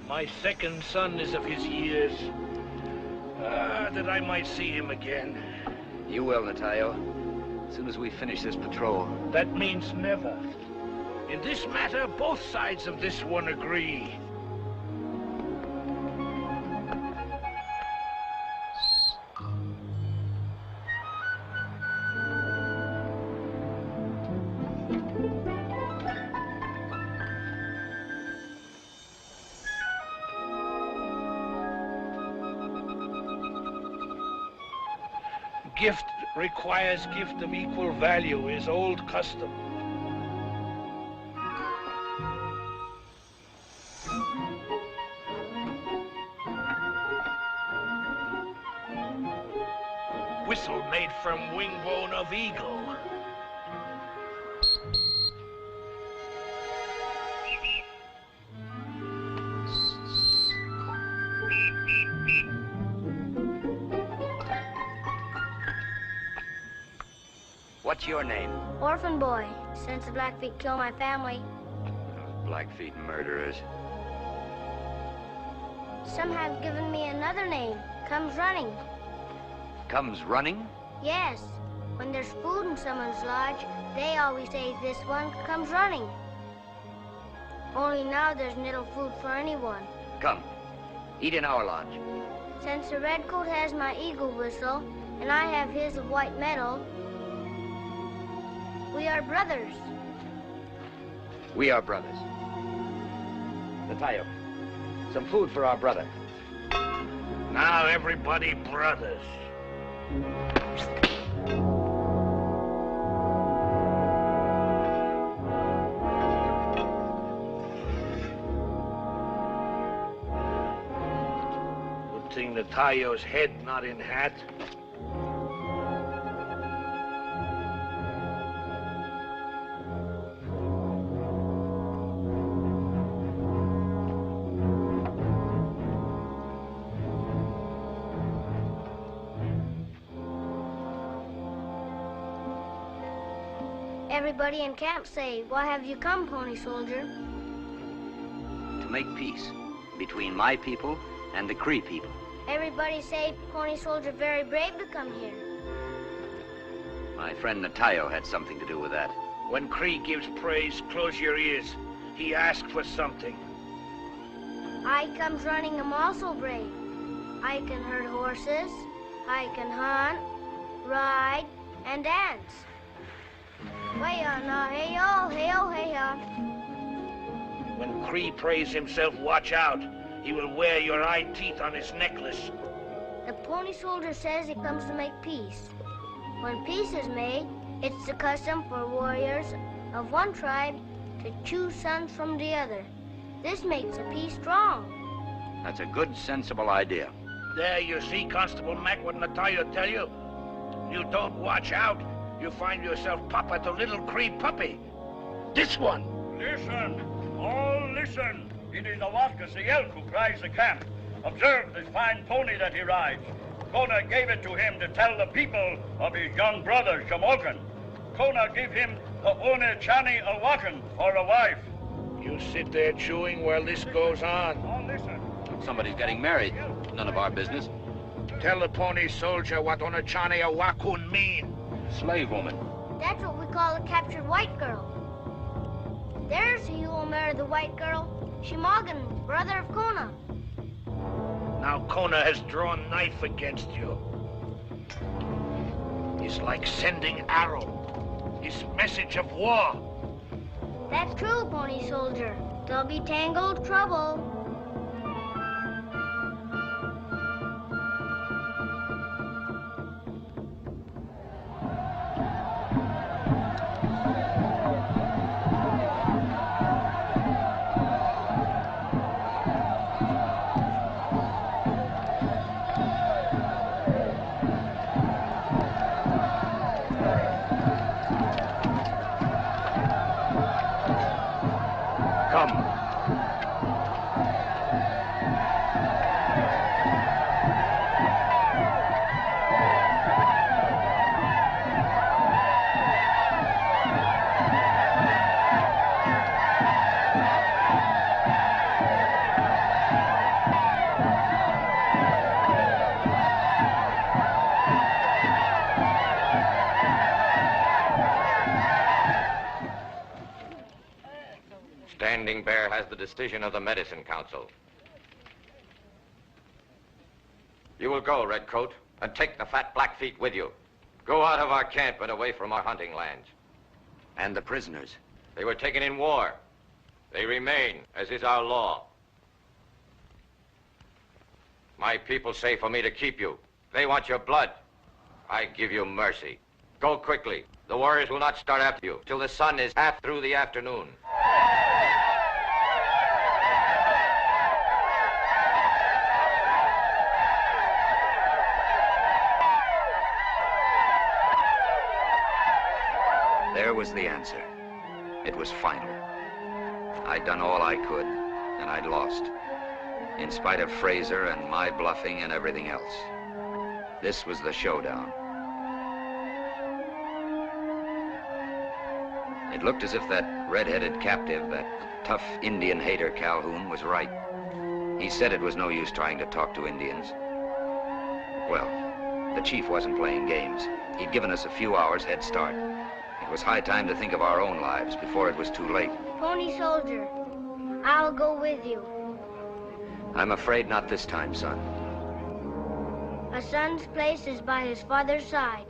[SPEAKER 5] My second son is of his years. That I might see him again.
[SPEAKER 1] You will, Natayo. As soon as we finish this patrol.
[SPEAKER 5] That means never. In this matter, both sides of this one agree. Gift requires gift of equal value is old custom. Whistle made from wing bone of eagle.
[SPEAKER 1] What's your name?
[SPEAKER 9] Orphan boy. Since the Blackfeet killed my family.
[SPEAKER 1] Those Blackfeet murderers.
[SPEAKER 9] Some have given me another name. Comes running.
[SPEAKER 1] Comes running?
[SPEAKER 9] Yes. When there's food in someone's lodge, they always say this one comes running. Only now there's little food for anyone.
[SPEAKER 1] Come. Eat in our lodge.
[SPEAKER 9] Since the redcoat has my eagle whistle, and I have his of white metal, we are brothers.
[SPEAKER 1] We are brothers. Natayo, some food for our brother.
[SPEAKER 5] Now everybody brothers. Good thing Natayo's head not in hat.
[SPEAKER 9] Everybody in camp say, why have you come, Pony Soldier?
[SPEAKER 1] To make peace between my people and the Cree people.
[SPEAKER 9] Everybody say Pony Soldier very brave to come here.
[SPEAKER 1] My friend Natayo had something to do with that.
[SPEAKER 5] When Cree gives praise, close your ears. He asks for something.
[SPEAKER 9] I comes running, I'm also brave. I can herd horses, I can hunt, ride, and dance. Way-oh, hey-oh, hey-oh, hey-oh.
[SPEAKER 5] When Cree prays himself, watch out. He will wear your eye teeth on his necklace.
[SPEAKER 9] The pony soldier says he comes to make peace. When peace is made, it's the custom for warriors of one tribe to choose sons from the other. This makes a peace strong.
[SPEAKER 1] That's a good, sensible idea.
[SPEAKER 5] There, you see, Constable Mac, what Natalia tell you? You don't watch out, you find yourself papa to little Cree puppy. This one.
[SPEAKER 10] Listen, all listen. It is the Watkins, the elk, who cries the camp. Observe this fine pony that he rides. Kona gave it to him to tell the people of his young brother, Shamokin. Kona give him the One Chani Awakan for a wife.
[SPEAKER 5] You sit there chewing while this goes on.
[SPEAKER 10] All listen.
[SPEAKER 2] Somebody's getting married. None of our business.
[SPEAKER 5] Tell the pony soldier what Onachani Awakun mean.
[SPEAKER 2] Slave woman.
[SPEAKER 9] That's what we call a captured white girl. There's he who will marry the white girl, Shimogan, brother of Kona.
[SPEAKER 5] Now Kona has drawn knife against you. It's like sending arrow. It's message of war.
[SPEAKER 9] That's true, pony soldier. There'll be tangled trouble.
[SPEAKER 2] Standing Bear has the decision of the Medicine Council. You will go, Redcoat, and take the fat Blackfeet with you. Go out of our camp and away from our hunting lands.
[SPEAKER 1] And the prisoners?
[SPEAKER 2] They were taken in war. They remain, as is our law. My people say for me to keep you. They want your blood. I give you mercy. Go quickly. The warriors will not start after you till the sun is half through the afternoon.
[SPEAKER 1] There was the answer. It was final. I'd done all I could, and I'd lost. In spite of Fraser and my bluffing and everything else. This was the showdown. It looked as if that red-headed captive, that tough Indian hater Calhoun, was right. He said it was no use trying to talk to Indians. Well, the chief wasn't playing games. He'd given us a few hours head start. It was high time to think of our own lives before it was too late.
[SPEAKER 9] Pony soldier, I'll go with you.
[SPEAKER 1] I'm afraid not this time, son.
[SPEAKER 9] A son's place is by his father's side.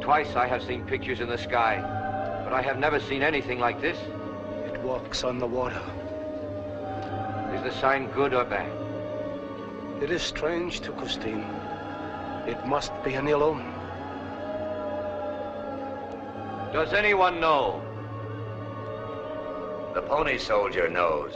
[SPEAKER 2] Twice I have seen pictures in the sky, but I have never seen anything like this.
[SPEAKER 4] It walks on the water.
[SPEAKER 2] Is the sign good or bad?
[SPEAKER 4] It is strange to Christine. It must be an ill omen.
[SPEAKER 2] Does anyone know?
[SPEAKER 1] The pony soldier knows.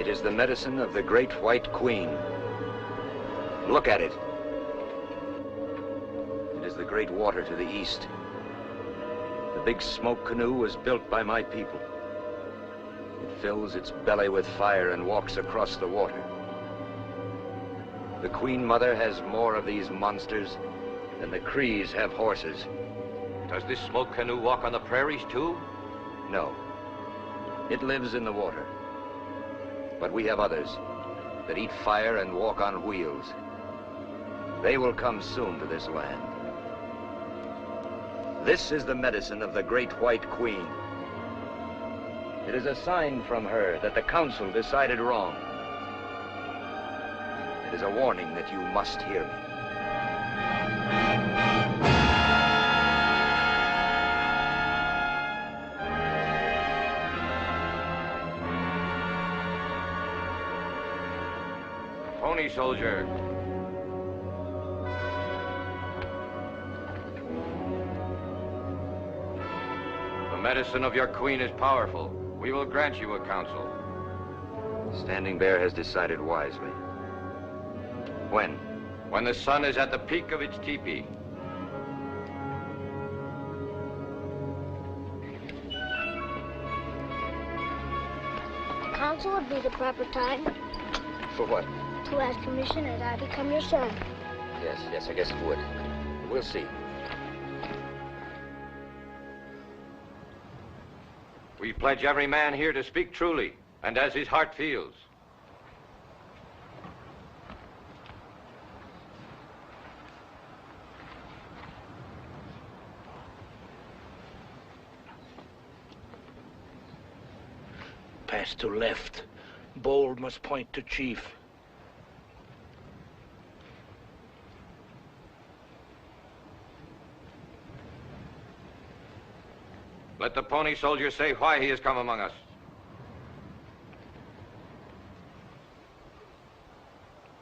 [SPEAKER 1] It is the medicine of the great white queen. Look at it. It is the great water to the east. The big smoke canoe was built by my people. It fills its belly with fire and walks across the water. The Queen Mother has more of these monsters than the Crees have horses.
[SPEAKER 2] Does this smoke canoe walk on the prairies too?
[SPEAKER 1] No. It lives in the water. But we have others that eat fire and walk on wheels. They will come soon to this land. This is the medicine of the great white queen. It is a sign from her that the council decided wrong. It is a warning that you must hear me.
[SPEAKER 2] Pony soldier. The medicine of your queen is powerful. We will grant you a counsel.
[SPEAKER 1] Standing Bear has decided wisely. When?
[SPEAKER 2] When the sun is at the peak of its teepee.
[SPEAKER 9] Council would be the proper time
[SPEAKER 1] For what?
[SPEAKER 9] to ask permission as I become your son.
[SPEAKER 1] Yes, I guess it would. We'll see.
[SPEAKER 2] We pledge every man here to speak truly and as his heart feels.
[SPEAKER 5] Pass to left. Bold must point to chief.
[SPEAKER 2] Let the pony soldier say why he has come among us.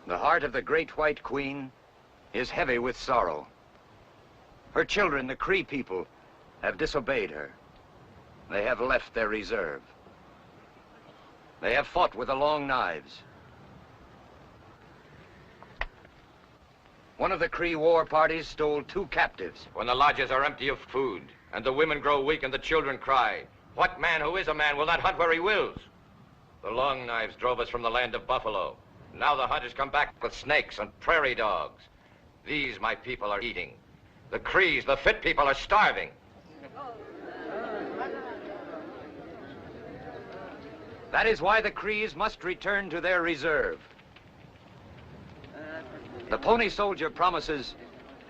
[SPEAKER 1] The heart of the great white queen is heavy with sorrow. Her children, the Cree people, have disobeyed her. They have left their reserve. They have fought with the long knives. One of the Cree war parties stole 2 captives.
[SPEAKER 2] When the lodges are empty of food and the women grow weak and the children cry, what man who is a man will not hunt where he wills? The long knives drove us from the land of buffalo. Now the hunters come back with snakes and prairie dogs. These my people are eating. The Crees, the fit people, are starving.
[SPEAKER 1] That is why the Crees must return to their reserve. The pony soldier promises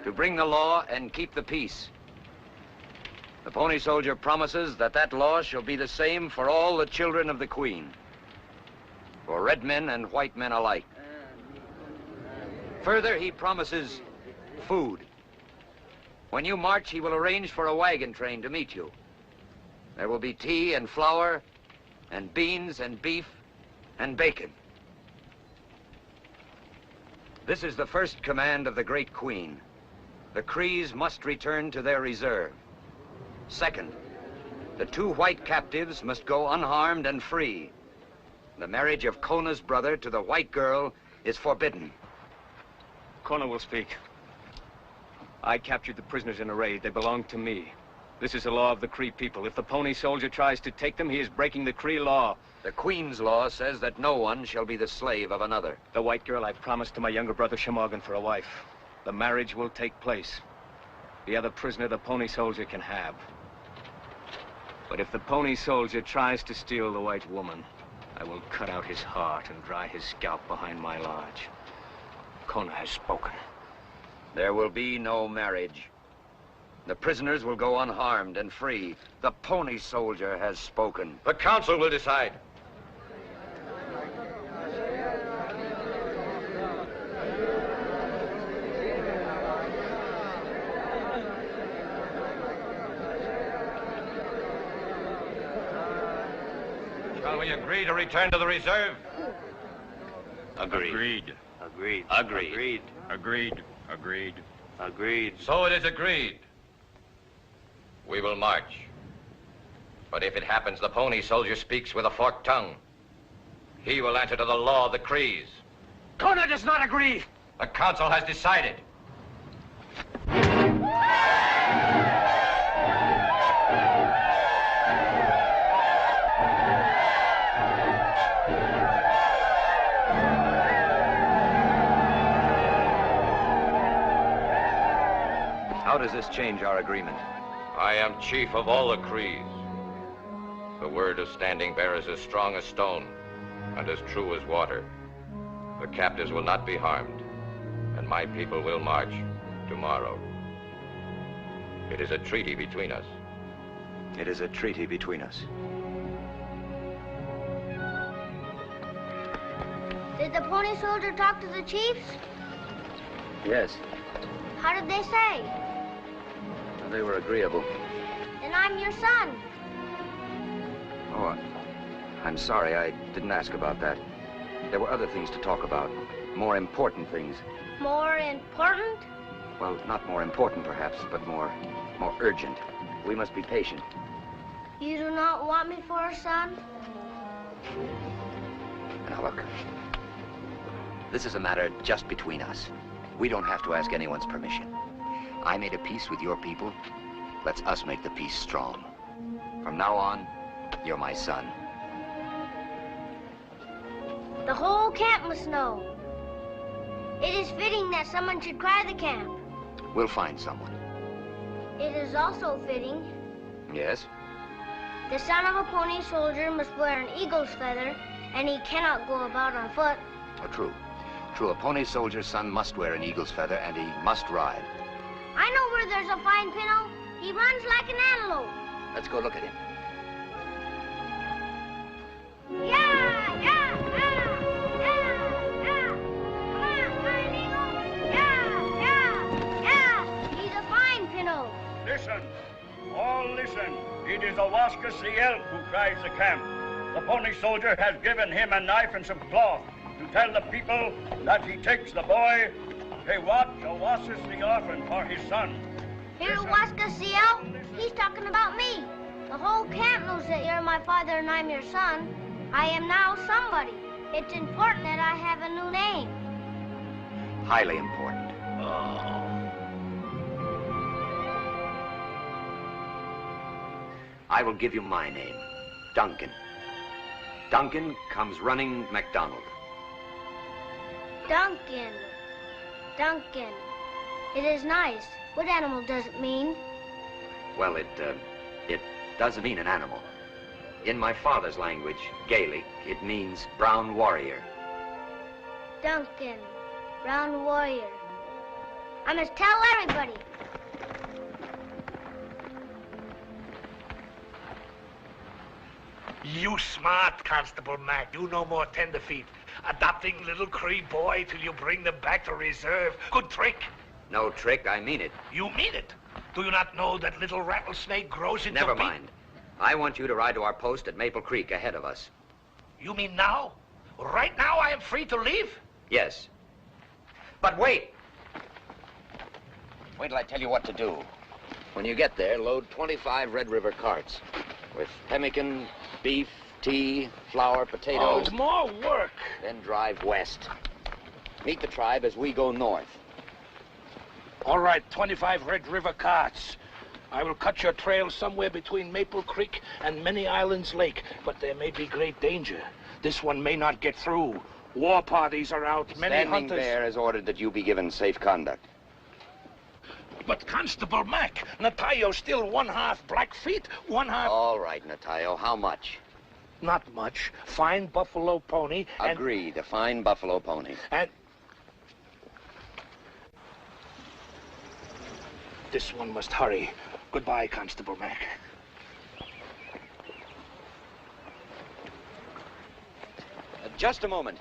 [SPEAKER 1] to bring the law and keep the peace. The pony soldier promises that that law shall be the same for all the children of the Queen, for red men and white men alike. Further, he promises food. When you march, he will arrange for a wagon train to meet you. There will be tea and flour and beans and beef and bacon. This is the first command of the great queen. The Crees must return to their reserve. Second, the 2 white captives must go unharmed and free. The marriage of Kona's brother to the white girl is forbidden.
[SPEAKER 3] Kona will speak. I captured the prisoners in a raid. They belong to me. This is the law of the Cree people. If the pony soldier tries to take them, he is breaking the Cree law.
[SPEAKER 1] The Queen's law says that no one shall be the slave of another.
[SPEAKER 3] The white girl I promised to my younger brother Shamogan for a wife. The marriage will take place. The other prisoner the pony soldier can have. But if the pony soldier tries to steal the white woman, I will cut out his heart and dry his scalp behind my lodge. Kona has spoken.
[SPEAKER 1] There will be no marriage. The prisoners will go unharmed and free. The pony soldier has spoken.
[SPEAKER 2] The council will decide. Shall we agree to return to the reserve?
[SPEAKER 3] Agreed.
[SPEAKER 10] Agreed.
[SPEAKER 7] Agreed.
[SPEAKER 3] Agreed.
[SPEAKER 10] Agreed. Agreed.
[SPEAKER 7] Agreed.
[SPEAKER 2] So it is agreed. We will march. But if it happens the pony soldier speaks with a forked tongue, he will answer to the law of the Crees.
[SPEAKER 8] Kona does not agree.
[SPEAKER 2] The council has decided.
[SPEAKER 1] How does this change our agreement?
[SPEAKER 2] I am chief of all the Crees. The word of Standing Bear is as strong as stone and as true as water. The captives will not be harmed, and my people will march tomorrow. It is a treaty between us.
[SPEAKER 1] It is a treaty between us.
[SPEAKER 9] Did the pony soldier talk to the chiefs?
[SPEAKER 1] Yes.
[SPEAKER 9] How did they say?
[SPEAKER 1] They were agreeable.
[SPEAKER 9] Then I'm your son.
[SPEAKER 1] Oh, I'm sorry. I didn't ask about that. There were other things to talk about. More important things.
[SPEAKER 9] More important?
[SPEAKER 1] Well, not more important, perhaps, but more urgent. We must be patient.
[SPEAKER 9] You do not want me for a son?
[SPEAKER 1] Now, look. This is a matter just between us. We don't have to ask anyone's permission. I made a peace with your people. Let's us make the peace strong. From now on, you're my son.
[SPEAKER 9] The whole camp must know. It is fitting that someone should cry the camp.
[SPEAKER 1] We'll find someone.
[SPEAKER 9] It is also fitting.
[SPEAKER 1] Yes?
[SPEAKER 9] The son of a pony soldier must wear an eagle's feather, and he cannot go about on foot.
[SPEAKER 1] Oh, true. True, a pony soldier's son must wear an eagle's feather, and he must ride.
[SPEAKER 9] I know where there's a fine pinto. He runs like an antelope.
[SPEAKER 1] Let's go look at him.
[SPEAKER 9] Yeah, yeah, yeah, yeah, yeah. Come on, fine eagle. Yeah, yeah, yeah. He's a fine pinto.
[SPEAKER 10] Listen. All listen. It is a Waskasi elk who cries the camp. The pony soldier has given him a knife and some cloth to tell the people that he takes the boy. He watch a wasses the orphan for his son.
[SPEAKER 9] Here, Waskasiel, he's talking about me. The whole camp knows that you're my father and I'm your son. I am now somebody. It's important that I have a new name.
[SPEAKER 1] Highly important. I will give you my name, Duncan. Duncan comes running MacDonald.
[SPEAKER 9] Duncan. Duncan. It is nice. What animal does it mean?
[SPEAKER 1] Well, it doesn't mean an animal. In my father's language, Gaelic, it means brown warrior.
[SPEAKER 9] Duncan. Brown warrior. I must tell everybody.
[SPEAKER 5] You smart, Constable Mac. You no more tenderfeet. Adopting little Cree boy till you bring them back to reserve. Good trick.
[SPEAKER 1] No trick, I mean it.
[SPEAKER 5] You mean it? Do you not know that little rattlesnake grows into
[SPEAKER 1] Never mind. I want you to ride to our post at Maple Creek ahead of us.
[SPEAKER 5] You mean now? Right now I am free to leave?
[SPEAKER 1] Yes. But wait! Wait till I tell you what to do. When you get there, load 25 Red River carts with pemmican, beef, tea, flour, potatoes.
[SPEAKER 5] Oh, more work.
[SPEAKER 1] Then drive west. Meet the tribe as we go north.
[SPEAKER 5] All right, 25 Red River carts. I will cut your trail somewhere between Maple Creek and Many Islands Lake, but there may be great danger. This one may not get through. War parties are out, many
[SPEAKER 1] Standing
[SPEAKER 5] hunters...
[SPEAKER 1] Bear has ordered that you be given safe conduct.
[SPEAKER 5] But Constable Mac, Natayo's still one half Blackfeet, one half...
[SPEAKER 1] All right, Natayo, how much?
[SPEAKER 5] Not much. Fine buffalo pony and...
[SPEAKER 1] Agreed, a fine buffalo pony.
[SPEAKER 5] And... This one must hurry. Goodbye, Constable Mac.
[SPEAKER 1] Just a moment.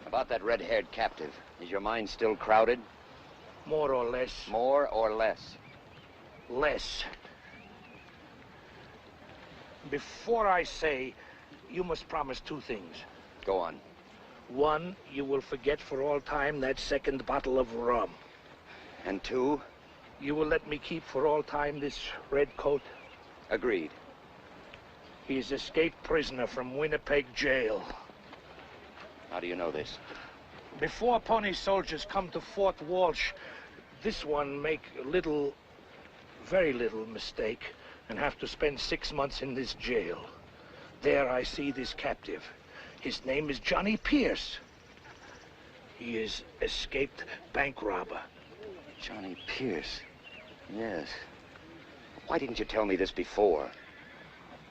[SPEAKER 1] About that red-haired captive. Is your mind still crowded?
[SPEAKER 5] More or less.
[SPEAKER 1] More or less?
[SPEAKER 5] Less. Before I say, you must promise two things.
[SPEAKER 1] Go on.
[SPEAKER 5] One, you will forget for all time that second bottle of rum.
[SPEAKER 1] And two?
[SPEAKER 5] You will let me keep for all time this red coat.
[SPEAKER 1] Agreed.
[SPEAKER 5] He's escaped prisoner from Winnipeg jail.
[SPEAKER 1] How do you know this?
[SPEAKER 5] Before Pony soldiers come to Fort Walsh, this one make little, very little mistake and have to spend 6 months in this jail. There I see this captive. His name is Johnny Pierce. He is escaped bank robber.
[SPEAKER 1] Johnny Pierce? Yes. Why didn't you tell me this before?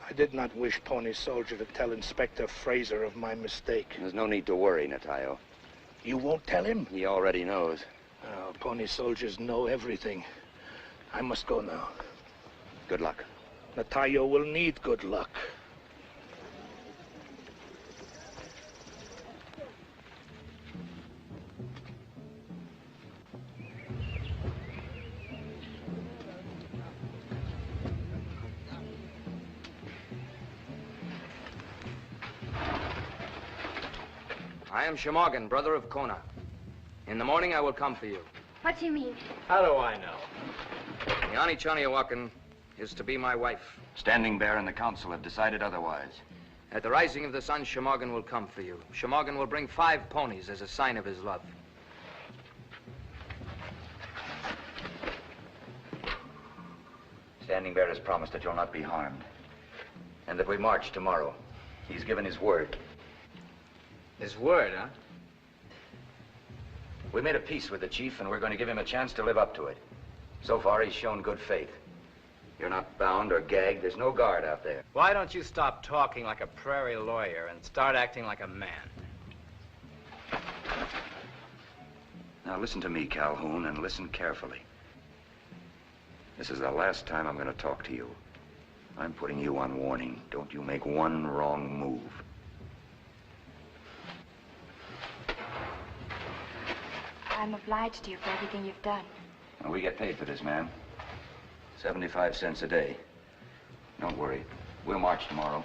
[SPEAKER 5] I did not wish Pony Soldier to tell Inspector Fraser of my mistake.
[SPEAKER 1] There's no need to worry, Natayo.
[SPEAKER 5] You won't tell him?
[SPEAKER 1] He already knows.
[SPEAKER 5] Oh, Pony Soldiers know everything. I must go now.
[SPEAKER 1] Good luck.
[SPEAKER 5] Natayo will need good luck.
[SPEAKER 11] I am Shemorgan, brother of Kona. In the morning, I will come for you.
[SPEAKER 6] What do you mean?
[SPEAKER 3] How do I know?
[SPEAKER 11] Yanni Chaniawakan is to be my wife.
[SPEAKER 1] Standing Bear and the council have decided otherwise.
[SPEAKER 11] At the rising of the sun, Shemorgan will come for you. Shemorgan will bring 5 ponies as a sign of his love.
[SPEAKER 1] Standing Bear has promised that you'll not be harmed. And that we march tomorrow. He's given his word.
[SPEAKER 8] His word, huh?
[SPEAKER 1] We made a peace with the chief, and we're going to give him a chance to live up to it. So far, he's shown good faith. You're not bound or gagged. There's no guard out there.
[SPEAKER 8] Why don't you stop talking like a prairie lawyer and start acting like a man?
[SPEAKER 1] Now, listen to me, Calhoun, and listen carefully. This is the last time I'm going to talk to you. I'm putting you on warning. Don't you make one wrong move.
[SPEAKER 6] I'm obliged to you for everything you've done.
[SPEAKER 1] Now, we get paid for this, ma'am. 75 cents a day. Don't worry. We'll march tomorrow.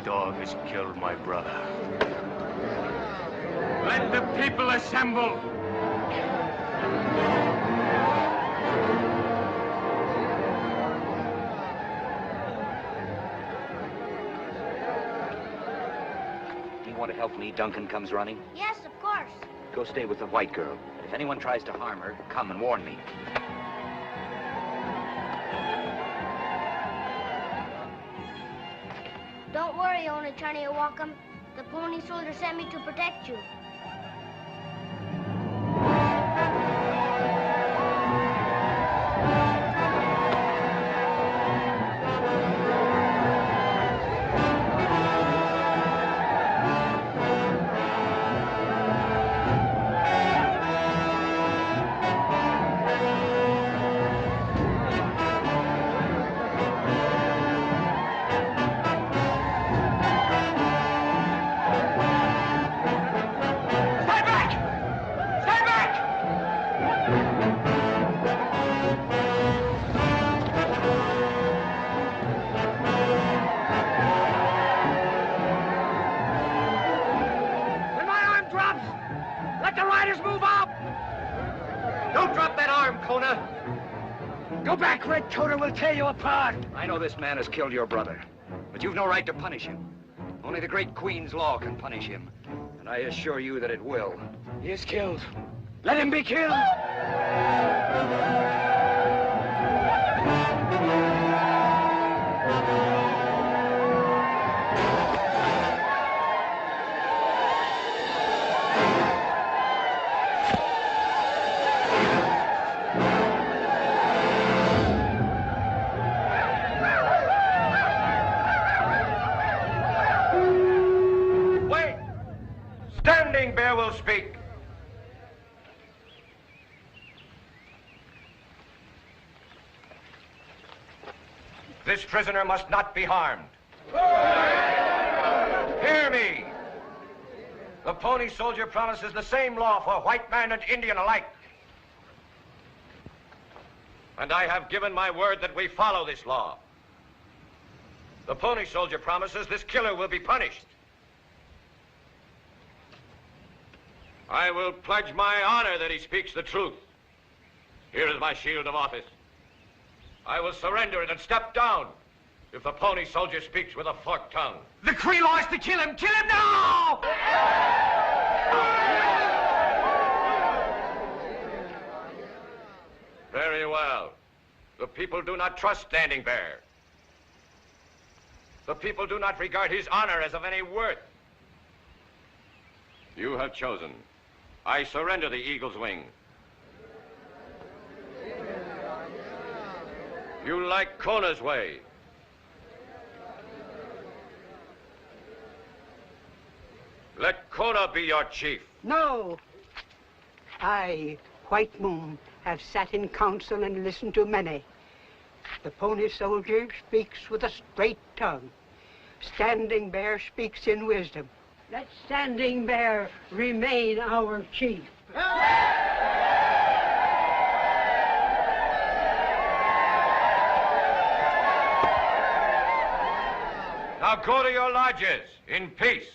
[SPEAKER 4] Dog has killed my brother.
[SPEAKER 10] Let the people assemble.
[SPEAKER 1] Do you want to help me? Duncan comes running.
[SPEAKER 9] Yes, of course.
[SPEAKER 1] Go stay with the white girl. If anyone tries to harm her, come and warn me.
[SPEAKER 9] Don't worry, Onatani Owakam. The pony soldier sent me to protect you.
[SPEAKER 3] Will tear you apart. I know this man has killed your brother, but you've no right to punish him. Only the great Queen's law can punish him, and I assure you that it will. He is killed. Let him be killed!
[SPEAKER 2] Speak. This prisoner must not be harmed. Hear me. The pony soldier promises the same law for white man and Indian alike. And I have given my word that we follow this law. The pony soldier promises this killer will be punished. I will pledge my honor that he speaks the truth. Here is my shield of office. I will surrender it and step down if the pony soldier speaks with a forked tongue.
[SPEAKER 3] The Cree law is to kill him! Kill him now!
[SPEAKER 2] Very well. The people do not trust Standing Bear. The people do not regard his honor as of any worth. You have chosen. I surrender the eagle's wing. You like Kona's way. Let Kona be your chief.
[SPEAKER 12] No. I, White Moon, have sat in council and listened to many. The pony soldier speaks with a straight tongue. Standing Bear speaks in wisdom. Let Standing Bear remain our chief.
[SPEAKER 2] Now go to your lodges in peace.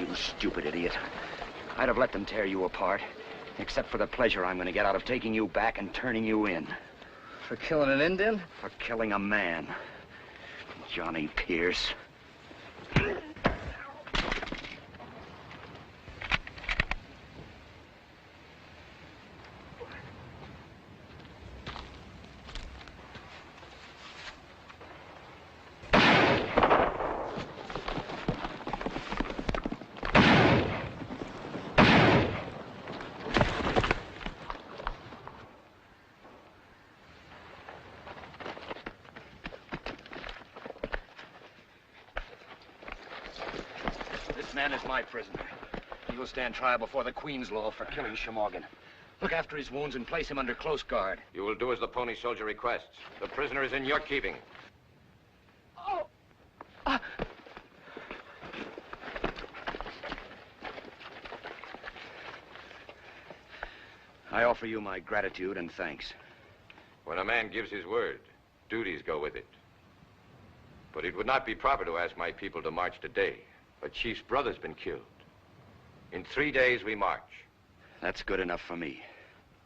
[SPEAKER 3] You stupid idiot. I'd have let them tear you apart, except for the pleasure I'm going to get out of taking you back and turning you in.
[SPEAKER 8] For killing an Indian?
[SPEAKER 3] For killing a man. Johnny Pierce. Man is my prisoner. He will stand trial before the Queen's law for killing Shemoggan. Look after his wounds and place him under close guard.
[SPEAKER 2] You will do as the pony soldier requests. The prisoner is in your keeping.
[SPEAKER 3] Oh! I offer you my gratitude and thanks.
[SPEAKER 2] When a man gives his word, duties go with it. But it would not be proper to ask my people to march today. A chief's brother's been killed. In 3 days, we march.
[SPEAKER 3] That's good enough for me.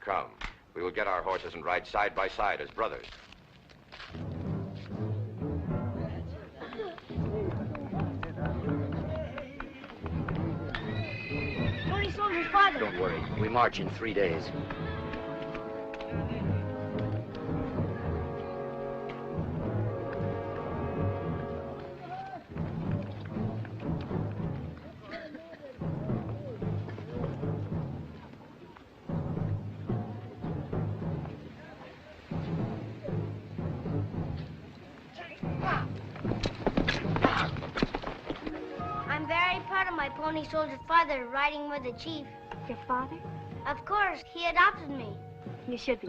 [SPEAKER 2] Come. We will get our horses and ride side by side as brothers.
[SPEAKER 1] Don't worry. We march in 3 days.
[SPEAKER 9] I'm very proud of my pony soldier father riding with the chief.
[SPEAKER 6] Your father?
[SPEAKER 9] Of course, he adopted me.
[SPEAKER 6] You should be.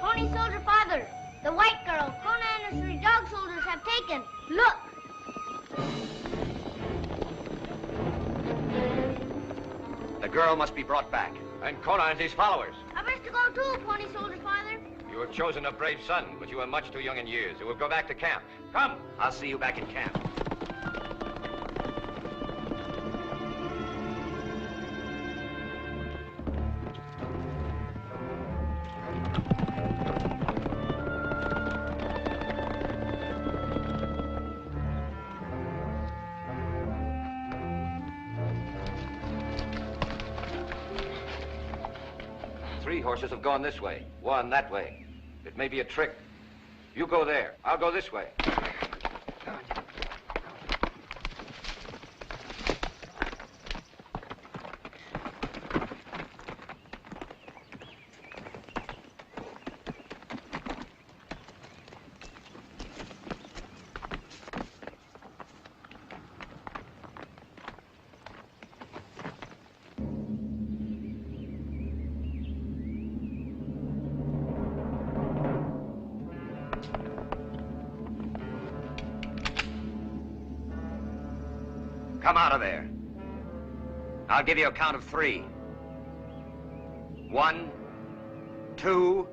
[SPEAKER 9] Pony soldier father, the white girl Conan and his 3 dog soldiers have taken. Look!
[SPEAKER 1] The girl must be brought back.
[SPEAKER 2] And Conan and his followers.
[SPEAKER 9] I wish to go too, pony soldier father.
[SPEAKER 2] You have chosen a brave son, but you are much too young in years. You will go back to camp. Come.
[SPEAKER 1] I'll see you back in camp.
[SPEAKER 2] Three horses have gone this way, one that way. It may be a trick. You go there. I'll go this way.
[SPEAKER 1] Come out of there. I'll give you a count of 3. 1, 2.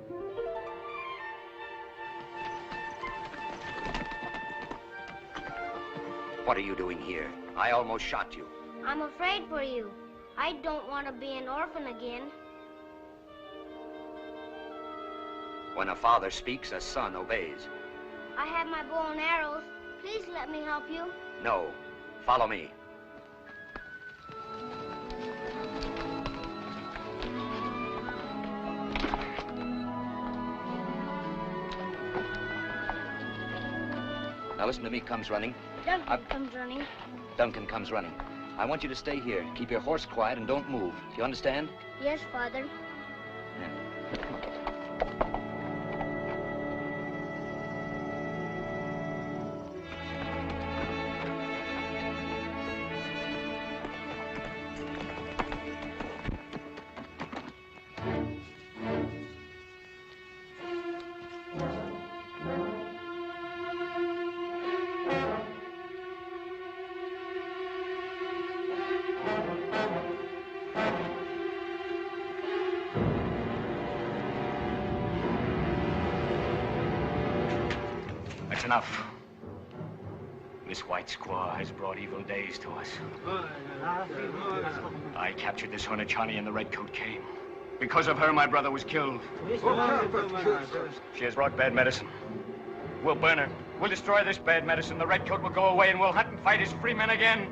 [SPEAKER 1] What are you doing here? I almost shot you.
[SPEAKER 9] I'm afraid for you. I don't want to be an orphan again.
[SPEAKER 1] When a father speaks, a son obeys.
[SPEAKER 9] I have my bow and arrows. Please let me help you.
[SPEAKER 1] No. Follow me. Now listen to me, comes running.
[SPEAKER 9] Duncan comes running.
[SPEAKER 1] Duncan comes running. I want you to stay here. Keep your horse quiet and don't move. Do you understand?
[SPEAKER 9] Yes, Father.
[SPEAKER 3] That's enough. This white squaw has brought evil days to us. I captured this Haudenosaunee and the Redcoat came. Because of her, my brother was killed. She has brought bad medicine. We'll burn her. We'll destroy this bad medicine. The Redcoat will go away and we'll hunt and fight as free men again.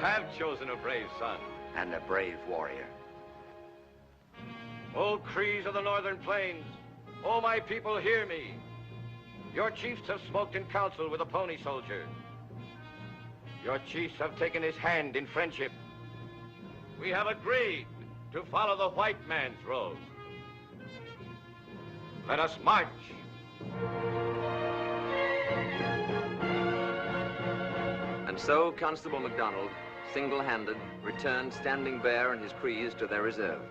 [SPEAKER 2] have chosen a brave son.
[SPEAKER 1] And a brave warrior.
[SPEAKER 2] O Crees of the northern plains, O my people, hear me. Your chiefs have smoked in council with a pony soldier. Your chiefs have taken his hand in friendship. We have agreed to follow the white man's road. Let us march.
[SPEAKER 11] And so Constable MacDonald, single-handed, returned Standing Bear and his Crees to their reserve.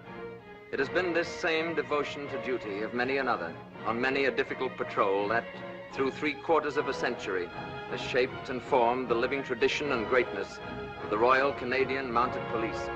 [SPEAKER 11] It has been this same devotion to duty of many another, on many a difficult patrol that, through 3/4 of a century, has shaped and formed the living tradition and greatness of the Royal Canadian Mounted Police.